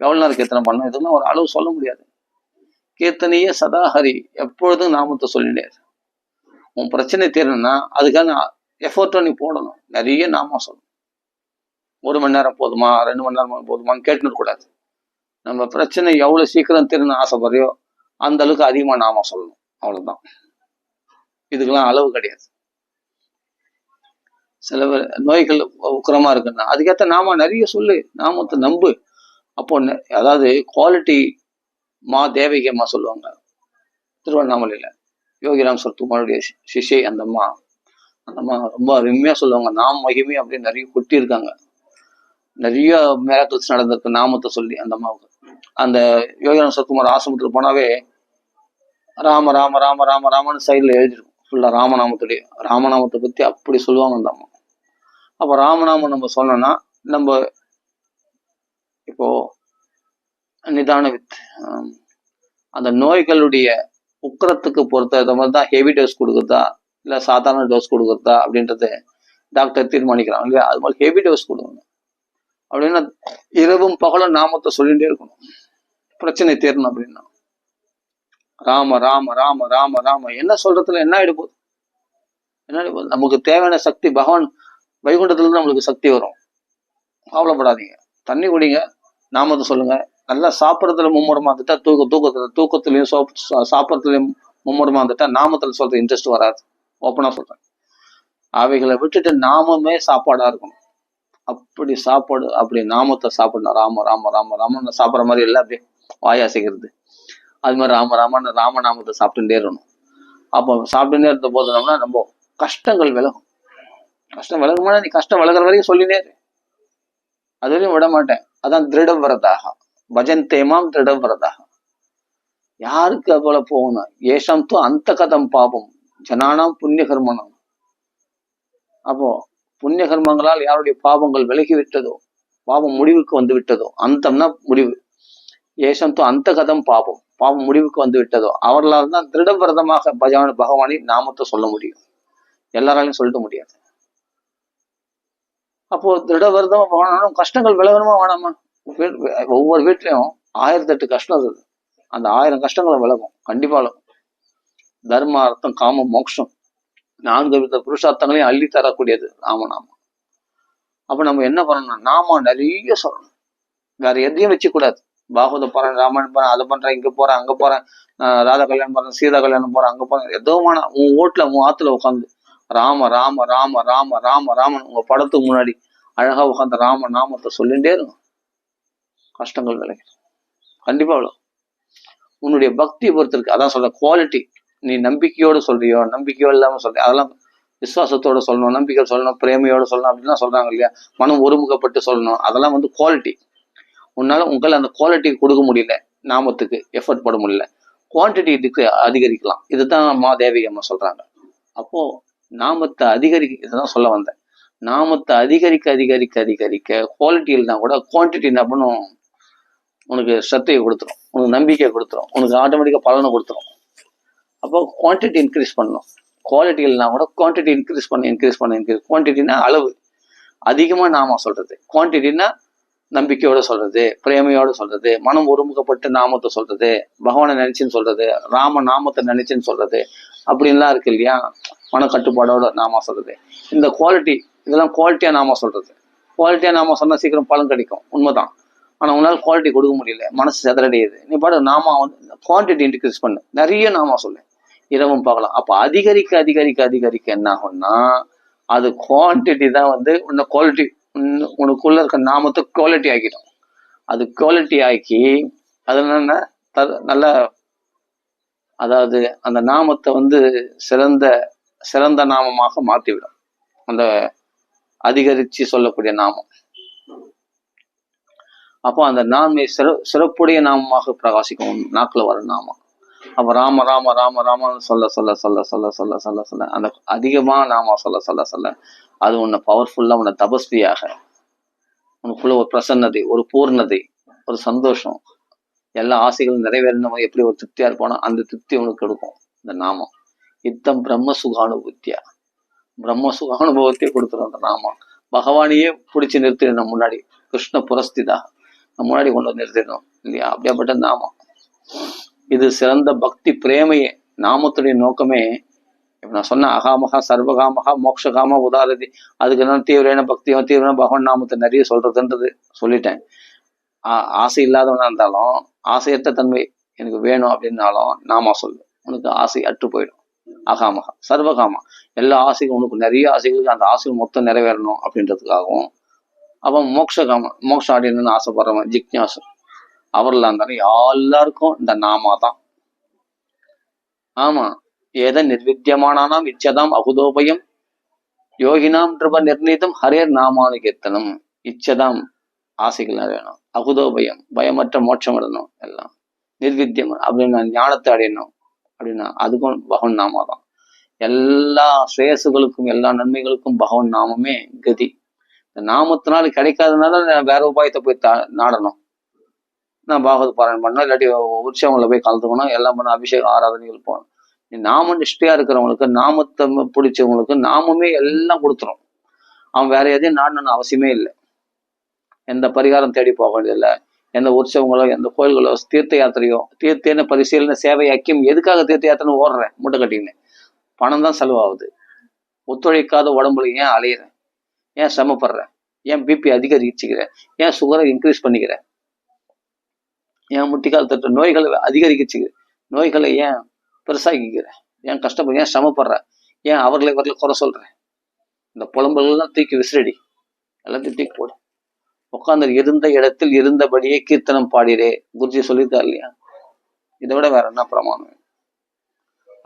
எவ்வளவு நேரம் கீர்த்தனம் பண்ணணும், இதெல்லாம் ஒரு அளவு சொல்ல முடியாது. கீர்த்தனையே சதாஹரி, எப்பொழுதும் நாமத்தை சொல்லிட்டே. உன் பிரச்சனை தீரணும்னா அதுக்கான எஃபோர்ட்டை நீ போடணும். நிறைய நாமம் சொல்லணும். 1 மணி நேரம் போதுமா, 2 மணி நேரம் போதுமான்னு கேட்டுன்னு கூடாது. நம்ம பிரச்சனை எவ்வளவு சீக்கிரம் தீரணும்னு ஆசைப்படுறியோ அந்த அளவுக்கு அதிகமா நாம சொல்லணும். அவ்வளவுதான். இதுக்கெல்லாம் அளவு கிடையாது. சில நோய்கள் உக்கிரமா இருக்குன்னா அதுக்கேற்ற நாம நிறைய சொல்லு, நாமத்தை நம்பு. அப்போ அதாவது குவாலிட்டி மா தேவகியம்மா சொல்லுவாங்க திருவண்ணாமலையில, யோகிராம் சரத்குமாருடைய சிஷ்யை. அந்த அம்மா ரொம்ப அருமையா சொல்லுவாங்க. நாம் மகிமை அப்படின்னு நிறைய கொட்டி இருக்காங்க. நிறைய மிராக்கிள்ஸ் நடந்திருக்கு நாமத்தை சொல்லி அந்த அம்மாவுக்கு. அந்த யோகிராம் சரத்குமார் ஆசிரமத்தில் போனாவே ராம ராம ராம ராம ராமன்னு சைடில் எழுதிருக்கும். ஃபுல்லா ராமநாமத்தை பத்தி அப்படி சொல்லுவாங்க அந்த அம்மா. அப்போ ராமநாமம் நம்ம சொன்னோம்னா நம்ம இப்போ நிதான அந்த நோய்களுடைய உக்கரத்துக்கு பொறுத்த மாதிரி தான் ஹெவி டோஸ் கொடுக்குறதா இல்லை சாதாரண டோஸ் கொடுக்குறதா அப்படின்றது டாக்டர் தீர்மானிக்கிறாங்க இல்லையா? அது மாதிரி ஹெவி டோஸ் கொடுக்கணும். அப்படின்னா இரவும் பகலும் நாமத்தை சொல்லிகிட்டே இருக்கணும், பிரச்சனை தீரணும். அப்படின்னா ராம ராம ராம ராம ராம என்ன சொல்றதுல என்ன ஆயிடு போகுது? நமக்கு தேவையான சக்தி பகவான் வைகுண்டத்துல இருந்து நம்மளுக்கு சக்தி வரும். கவலைப்படாதீங்க. தண்ணி குடிங்க, நாமத்தை சொல்லுங்க. நல்லா சாப்பிட்றதுல மும்முரமா இருந்துட்டா தூக்கத்துலயும் சாப்பிட்றதுலயும் மும்முரமா இருந்துட்டா நாமத்துல சொல்ற இன்ட்ரெஸ்ட் வராது. ஓப்பனா சொல்றேன். அவைகளை விட்டுட்டு நாமமே சாப்பாடா இருக்கணும். அப்படி சாப்பாடு, அப்படி நாமத்தை சாப்பிடணும். ராம ராம ராம ராமன்னு சாப்பிட்ற மாதிரி இல்லை, அப்படியே வாயாசிக்கிறது. அது மாதிரி ராம ராமன்னு ராமநாமத்தை சாப்பிட்டுட்டே இருக்கணும். அப்போ சாப்பிட்டுட்டே இருந்த போது நம்ம கஷ்டங்கள் விலகும். கஷ்டம் விலகுமா? நீ கஷ்டம் விலகிற வரைக்கும் சொல்லினே இரு, அது வரையும் விட மாட்டேன். அதான் திருடம் வரதாக பஜந்தேமாம் திருடம் வரதாக. யாருக்கு போல போகணும்? ஏஷம் தூ அந்த கதம் பாபம் ஜனானாம் புண்ணிய கர்மனம். அப்போ புண்ணிய கர்மங்களால் யாருடைய பாவங்கள் விலகி விட்டதோ, பாவம் முடிவுக்கு வந்து விட்டதோ, அந்தம்னா முடிவு. ஏஷம் தூ அந்த கதம் பாபம், பாவம் முடிவுக்கு வந்து விட்டதோ அவர்களால் தான் திருடவிரதமாக பகவானின் நாமத்தை சொல்ல முடியும். எல்லாராலையும் சொல்லிட முடியாது. அப்போ திருடவிரதமா போனாலும் கஷ்டங்கள் விலகணுமா வேணாமா? ஒவ்வொரு வீட்லயும் 1008 கஷ்டம் இருக்குது. அந்த 1000 கஷ்டங்களை விலகும், கண்டிப்பா விலகும். தர்ம அர்த்தம் காமம் மோட்சம் 4 வித புருஷார்த்தங்களையும் அள்ளி தரக்கூடியது ராமநாமம். அப்ப நம்ம என்ன பண்ணணும்? நாம நிறைய சொல்லணும். வேற எதையும் வச்சு கூடாது. பாகவத போறேன், ராமாயணம் போறேன், அதை பண்றேன், இங்க போறேன், அங்க போறேன், ராதா கல்யாணம் போறேன், சீதா கல்யாணம் போறேன், அங்க போறேன், ஏதோ உன் ஓட்டுல உன் ஆத்துல உட்காந்து ராம ராம ராம ராம ராம ராமன் உங்க படத்துக்கு முன்னாடி அழகா உட்காந்து ராம நாமத்தை சொல்லிட்டே இருக்கும். கஷ்டங்கள் விலகி கண்டிப்பா விலகும். உன்னுடைய பக்தியை பொறுத்து இருக்கு. அதான் சொல்ற குவாலிட்டி. நீ நம்பிக்கையோடு சொல்றியோ, நம்பிக்கையோ இல்லாம சொல்றியோ, அதெல்லாம் விசுவாசத்தோட சொல்லணும், நம்பிக்கை சொல்லணும், பிரேமையோட சொல்லணும் அப்படின்லாம் சொல்றாங்க இல்லையா? மனம் ஒருமுகப்பட்டு சொல்லணும். அதெல்லாம் குவாலிட்டி. உங்களால் அந்த குவாலிட்டி கொடுக்க முடியல, நாமத்துக்கு எஃபர்ட் போட முடியல, குவான்டிட்டி இதுக்கு அதிகரிக்கலாம். இதுதான் மாதேவி அம்மா சொல்றாங்க. அப்போ நாமத்தை இதுதான் சொல்ல வந்தேன். நாமத்தை அதிகரிக்க அதிகரிக்க அதிகரிக்க குவாலிட்டி இல்லைனா கூட குவான்டிட்டி என்ன பண்ணும்? உனக்கு சத்தையை கொடுத்துரும், உனக்கு நம்பிக்கையை கொடுத்துரும், உனக்கு ஆட்டோமேட்டிக்கா பலனை கொடுத்துரும். அப்போ குவான்டிட்டி இன்க்ரீஸ் பண்ணணும். குவாலிட்டி இல்லைனா கூட குவான்டிட்டி இன்க்ரீஸ் பண்ண. குவான்டிட்டினா அளவு அதிகமா நாம சொல்றது, குவான்டிட்டினா நம்பிக்கையோட சொல்றது, பிரேமையோட சொல்றது, மனம் ஒருமுகப்பட்டு நாமத்தை சொல்றது, பகவானை நினைச்சுன்னு சொல்றது, ராம நாமத்தை நினைச்சுன்னு சொல்றது, அப்படின்லாம் இருக்கு இல்லையா? மனக்கட்டுப்பாடோட நாம சொல்றது. இந்த குவாலிட்டி, இதெல்லாம் குவாலிட்டியா நாம சொல்றது. குவாலிட்டியா நாம சொன்னா சீக்கிரம் பலன் கிடைக்கும், உண்மைதான். ஆனா உன்னால குவாலிட்டி கொடுக்க முடியல, மனசு செதறடையுது. நீ பாட்டு நாம குவான்டிட்டி இன்க்ரீஸ் பண்ணு, நிறைய நாம சொல்லு, இரவும் பார்க்கலாம். அப்ப அதிகரிக்க அதிகரிக்க அதிகரிக்க என்ன ஆகும்னா அது குவான்டிட்டி தான் உன்னை குவாலிட்டி, உனக்குள்ள இருக்க நாமத்தை குவாலிட்டி ஆக்கிடும். அது குவாலிட்டி ஆக்கி அது என்ன நல்ல, அதாவது அந்த நாமத்தை சிறந்த நாமமாக மாற்றிவிடும். அந்த அதிகரிச்சு சொல்லக்கூடிய நாமம். அப்போ அந்த நாமே சிறப்புடைய நாமமாக பிரகாசிக்கும் நாக்குல வர நாமம். அப்ப ராம ராம ராம ராமன்னு சொல்ல சொல்ல சொல்ல சொல்ல சொல்ல சொல்ல சொல்ல அந்த அதிகமா நாம சொல்ல சொல்ல சொல்ல அது உன்னை பவர்ஃபுல்லா, உன்னை தபஸ்வியாக, உனக்குள்ள ஒரு பிரசன்னதை, ஒரு பூர்ணதை, ஒரு சந்தோஷம், எல்லா ஆசைகளும் நிறைவேறினவன் எப்படி ஒரு திருப்தியா இருப்பானோ அந்த திருப்தி உனக்கு கொடுக்கும் இந்த நாமம். இத்தம் பிரம்ம சுகானுபூத்தியா, பிரம்ம சுகானுபவத்தையே கொடுத்துரும் அந்த நாமம். பகவானையே பிடிச்சி நிறுத்திடணும் முன்னாடி, கிருஷ்ண புரஸ்திதா முன்னாடி கொண்டு வந்து நிறுத்திடணும் இல்லையா? அப்படியாப்பட்ட நாமம் இது. சிறந்த பக்தி பிரேமையே நாமத்துடைய நோக்கமே. இப்ப நான் சொன்ன அகாமகா சர்வகாமகா மோக்ஷகாம உதாரதி, அதுக்கு என்ன தீவிரமான பக்தியும் தீவிரமான பகவான் நாமத்தை நிறைய சொல்றதுன்றது சொல்லிட்டேன். ஆசை இல்லாதவனா இருந்தாலும், ஆசையற்ற தன்மை எனக்கு வேணும் அப்படின்னாலும் நாமா சொல்லு, உனக்கு ஆசை அற்று போயிடும். அகாமகா சர்வகாமா, எல்லா ஆசைகளும் உனக்கு நிறைய ஆசைகளுக்கு அந்த ஆசைகள் மொத்தம் நிறைவேறணும் அப்படின்றதுக்காகவும். அவன் மோக்ஷகாம, மோக்ஷம் அடையணும்னு ஆசைப்படுறவன் ஜிக்ஞாசு, அவர்லாம் இருந்தாலும் எல்லாருக்கும் இந்த நாமா தான். ஆமா, ஏத நிர்வித்தியமானாம் இச்சதாம் அகுதோபயம் யோகினாம் நிருப நிர்ணீதம் ஹரேர் நாமானு கீர்த்தனம். இச்சதாம் ஆசைகள் வேணும், அகுதோபயம் பயமற்ற மோட்சம் அடையணும், எல்லாம் நிர்வித்தியம் அப்படின்னா ஞானத்தை அடையணும் அப்படின்னா அதுக்கும் பகவன் நாமா தான். எல்லா ஸ்ரேயசுகளுக்கும் எல்லா நன்மைகளுக்கும் பகவன் நாமமே கதி. இந்த நாமத்தினால கிடைக்காதனால வேற உபாயத்தை போய் நாடணும். நான் பாகவத பாராயணம் பண்ணணும், இல்லாட்டி உற்சவங்களை போய் கலந்துக்கணும், எல்லாம் பண்ண அபிஷேகம் ஆராதனைகள் போகணும். நாம நிஷ்டையா இருக்கிறவங்களுக்கு, நாமத்தை பிடிச்சவங்களுக்கு நாமமே எல்லாம் கொடுத்துரும். அவன் வேற எதையும் நாடணும்னு அவசியமே இல்லை. எந்த பரிகாரம் தேடி போக வேண்டியதில்லை. எந்த உற்சவங்களோ எந்த கோயில்களோ தீர்த்த யாத்திரையோ தீர்த்தேன பரிசீலனை சேவை ஐக்கியம். எதுக்காக தீர்த்த யாத்திரை ஓடுறேன்? மூட்டை கட்டின்னு பணம் தான் செலவாகுது. ஒத்துழைக்காத உடம்புல ஏன் அலையிறேன்? ஏன் சிரமப்படுறேன்? ஏன் பிபி அதிகரிச்சுக்கிறேன்? ஏன் சுகரை இன்க்ரீஸ் பண்ணிக்கிறேன்? ஏன் முட்டிக்கால் தட்டு நோய்களை அதிகரிச்சுக்கிறேன்? நோய்களை ஏன் பெருசாக்கிக்கிறேன்? ஏன் கஷ்டப்படுறேன்? ஏன் சிரமப்படுறேன்? ஏன் அவர்களை குறை சொல்றேன்? இந்த புலம்புகள்லாம் தூக்கி விசிறடி, எல்லாத்தையும் தூக்கி போடு. உட்காந்து இருந்த இடத்தில் இருந்தபடியே கீர்த்தனம் பாடிரே, குருஜி சொல்லியிருக்காரு இல்லையா? இதை விட வேற என்ன பிரமாணம்?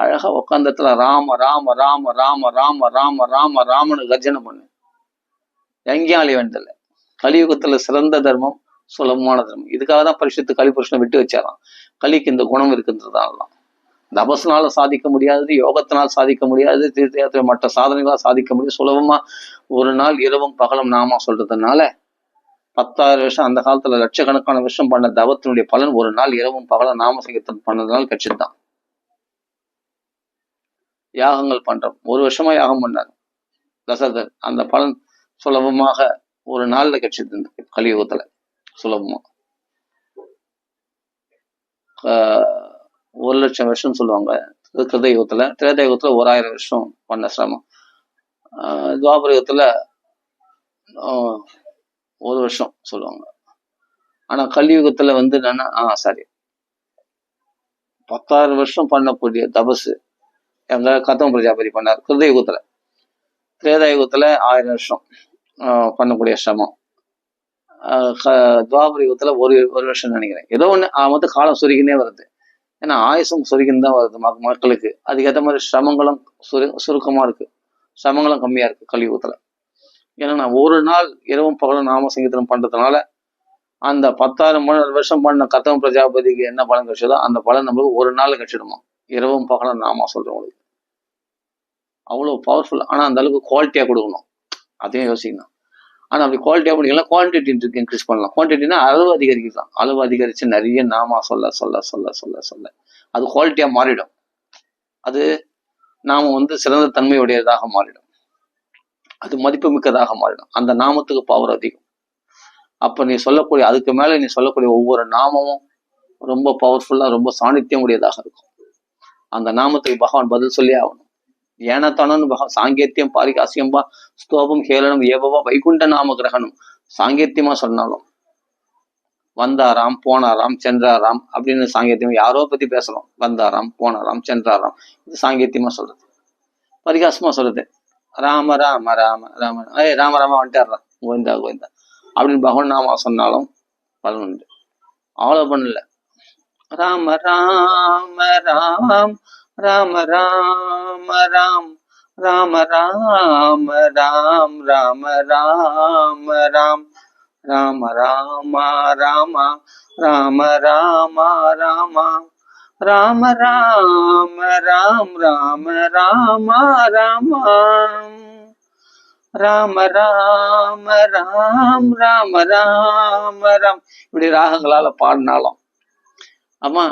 அழகா உட்காந்த இடத்துல ராம ராம ராம ராம ராம ராம ராம ராமனு கர்ஜனை பண்ணு. எங்கேயும் அழிய வேண்டியதில்லை. கலியுகத்துல சிறந்த தர்மம் சுலபமான தர்மம். இதுக்காக தான் பரிசுத்த கலிபுருஷனை விட்டு வச்சாராம். கலிக்கு இந்த குணம் இருக்குன்றதுனாலதான். தபஸ்னால சாதிக்க முடியாது, யோகத்தினால் சாதிக்க முடியாது, தீர்த்த யாத்திரை மற்ற சாதனைகளால் சாதிக்க முடியும். சுலபமா ஒரு நாள் இரவும் பகலும் நாமா சொல்றதுனால 10,000 வருஷம் அந்த காலத்துல லட்சக்கணக்கான வருஷம் பண்ண தவத்தினுடைய பலன் ஒரு நாள் இரவும் பகலும் நாம சங்கீர்த்தனம் பண்ணதுனால கிடைச்சதுதான். யாகங்கள் பண்றோம், 1 வருஷமா யாகம் பண்ணார் தசரதர், அந்த பலன் சுலபமாக ஒரு நாள்ல கிடைச்சது கலியுகத்துல சுலபமா. 1,00,000 வருஷம் சொல்லுவாங்க கிருதயுகத்துல. திரேதயுகத்துல 1000 வருஷம் பண்ண சிரமம். துவாபரயுகத்துல 1 வருஷம் சொல்லுவாங்க. ஆனா கலியுகத்துல வந்து என்னன்னா சாரி 10,000 வருஷம் பண்ணக்கூடிய தபசு எங்க கதம பிரஜாபதி பண்ணார் கிருதயுகத்துல. திரேதாயுகத்துல 1000 வருஷம் பண்ணக்கூடிய சிரமம். துவாபர யுகத்துல ஒரு வருஷம் நினைக்கிறேன். ஏதோ ஒண்ணு வந்து காலம் சுருகினே வருது. ஏன்னா ஆயுசும் சுருகின்னு தான் வருது மக்களுக்கு. அதுக்கேற்ற மாதிரி சிரமங்களும் சுருக்கமா இருக்கு, சிரமங்களும் கம்மியா இருக்கு கலியுகத்துல. ஏன்னா ஒரு நாள் இரவும் பகலும் நாம சங்கீர்த்தனம் பண்றதுனால அந்த 10,000 வருஷம் பண்ண கதம பிரஜாபதிக்கு என்ன பலன் கிடைச்சதோ அந்த பலன் நம்மளுக்கு ஒரு நாள் கிடைச்சிடுமா, இரவும் பகலும் நாம சொல்றவங்களுக்கு. அவ்வளவு பவர்ஃபுல். ஆனா அந்த அளவுக்கு குவாலிட்டியா கொடுக்கணும், அதையும் யோசிக்கணும். ஆனா அப்படி குவாலிட்டியா பண்ணிக்கலாம், குவான்டிட்டி இன்க்ரீஸ் பண்ணலாம். குவான்டிட்டினா அளவு அதிகரிக்கலாம். அளவு அதிகரிச்சு நிறைய நாமா சொல்ல சொல்ல சொல்ல சொல்ல சொல்ல அது குவாலிட்டியா மாறிடும். அது நாம வந்து சிறந்த தன்மையுடையதாக மாறிடும், அது மதிப்பு மிக்கதாக மாறிடும். அந்த நாமத்துக்கு பவர் அதிகம். அப்ப நீ சொல்லக்கூடிய அதுக்கு மேல நீ சொல்லக்கூடிய ஒவ்வொரு நாமமும் ரொம்ப பவர்ஃபுல்லா ரொம்ப சாநித்தியம் உடையதாக இருக்கும். அந்த நாமத்துக்கு பகவான் பதில் சொல்லி ஆகணும். ஏனத்தானு பகவான் சாங்கேத்தியம் பாரிகாசியம்பா ஸ்தோபம் ஹேளனம் ஏவவா வைகுண்ட நாம கிரகணம். சாங்கேத்தியமா சொன்னாலும் வந்தாராம் போனாராம் சென்றாராம் அப்படின்னு சாங்கேத்தியம் யாரோ பத்தி பேசணும். வந்தாராம் போனாராம் சென்றாராம், இது சாங்கேத்தியமா சொல்றது. பரிகாசமா சொல்றது ராம ராம ராம ராம ராம ராம வந்துட்டாரா கோவிந்தா கோவிந்தா அப்படின்னு பகவான் நாமா சொன்னாலும் பலன் உண்டு. அவ்வளவு பண்ணல. ராம ராம ராம் ராம ராம ராம் ராம ராம ராம் ராம ராம ராம் ராம ராம ராம ராம ராம ராம ராம ராம ராம் ராம ராம ராம ராம ராம ராம் ராம ராம ராம். இப்படி ராகங்களால பாடினாலும் அம்மா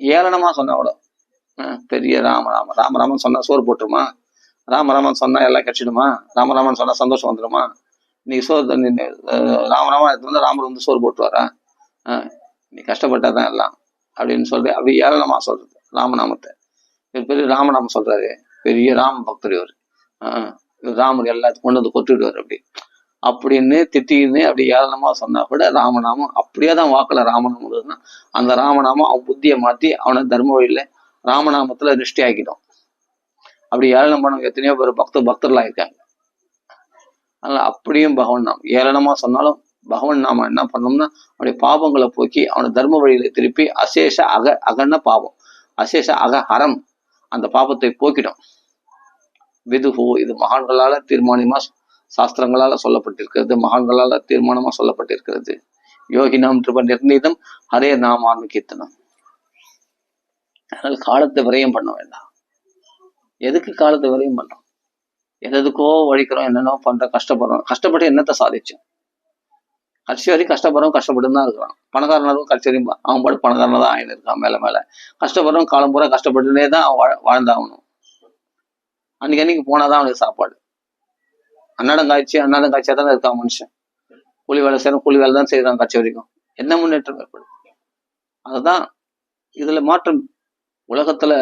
ஏளனமா சொன்னா கூட பெரிய ராமராமன் ராமராமன் சொன்னா சோறு போட்டுருமா, ராமராமன் சொன்னா எல்லாம் கிடைச்சிடுமா, ராமராமன் சொன்னா சந்தோஷம் வந்துடுமா, நீ சோறு ராமராமன் எடுத்து வந்து ராமர் வந்து சோறு போட்டுருவாரா, நீ கஷ்டப்பட்டாதான் எல்லாம் அப்படின்னு சொல்லிட்டு அப்படி ஏளனமா சொல்றது ராமநாமத்தை. பெரிய ராமநாமம் சொல்றாரு, பெரிய ராம பக்தர் இவர், ராமர் எல்லாத்தையும் கொண்டு வந்து கொட்டுடுவார் அப்படி அப்படின்னு திட்டின்னு அப்படி ஏளனமா சொன்னா கூட ராமநாமம் அப்படியே தான் வாக்குல ராமநாமம் அந்த ராமநாமம் அவன் புத்தியை மாத்தி அவனை தர்ம வழியில ராமநாமத்துல திருஷ்டி ஆக்கிடும். அப்படி ஏளனம் பண்ண எத்தனையோ பேர் பக்தர்களா இருக்காங்க. அதனால அப்படியும் பகவன் நாமம் ஏளனமா சொன்னாலும் பகவன் நாம என்ன பண்ணோம்னா அவனுடைய பாவங்களை போக்கி அவனை தர்ம வழியில திருப்பி அசேஷ அகன பாவம், அசேஷ ஹரம் அந்த பாவத்தை போக்கிடும். விதுகு இது மகான்களால தீர்மானமா சாஸ்திரங்களால சொல்லப்பட்டிருக்கிறது, மகான்களால தீர்மானமா சொல்லப்பட்டிருக்கிறது. யோகினாம் திருப்ப நிர்ணீதம் ஹரே நாமான்னு கீர்த்தனம். அதனால காலத்தை விரயம் பண்ண வேண்டாம். எதுக்கு காலத்தை விரயம் பண்றோம்? எதுக்கோ வழிக்கிறோம், என்னென்னோ பண்றோம், கஷ்டப்பட்டு என்னத்தை சாதிச்சோம்? கட்சி வரைக்கும் கஷ்டப்பட்டு தான் இருக்கிறான். பணக்காரனும் கட்சி வரையும் அவன் பாடு பணக்காரன தான் ஆயின்னு இருக்கான். மேல கஷ்டப்படுறோம், காலம் பூரா கஷ்டப்பட்டுனே தான் அவன் வாழ்ந்தாகணும். அன்னைக்கு போனாதான் அவனுக்கு சாப்பாடு. அன்னாடம் காய்ச்சியா தானே இருக்கான் மனுஷன். கூலி வேலை செய்யணும், கூலி வேலை தான் செய்யறான் கட்சி வரைக்கும். என்ன முன்னேற்றம் ஏற்படும்? அதுதான் இதுல மாற்றம். உலகத்துல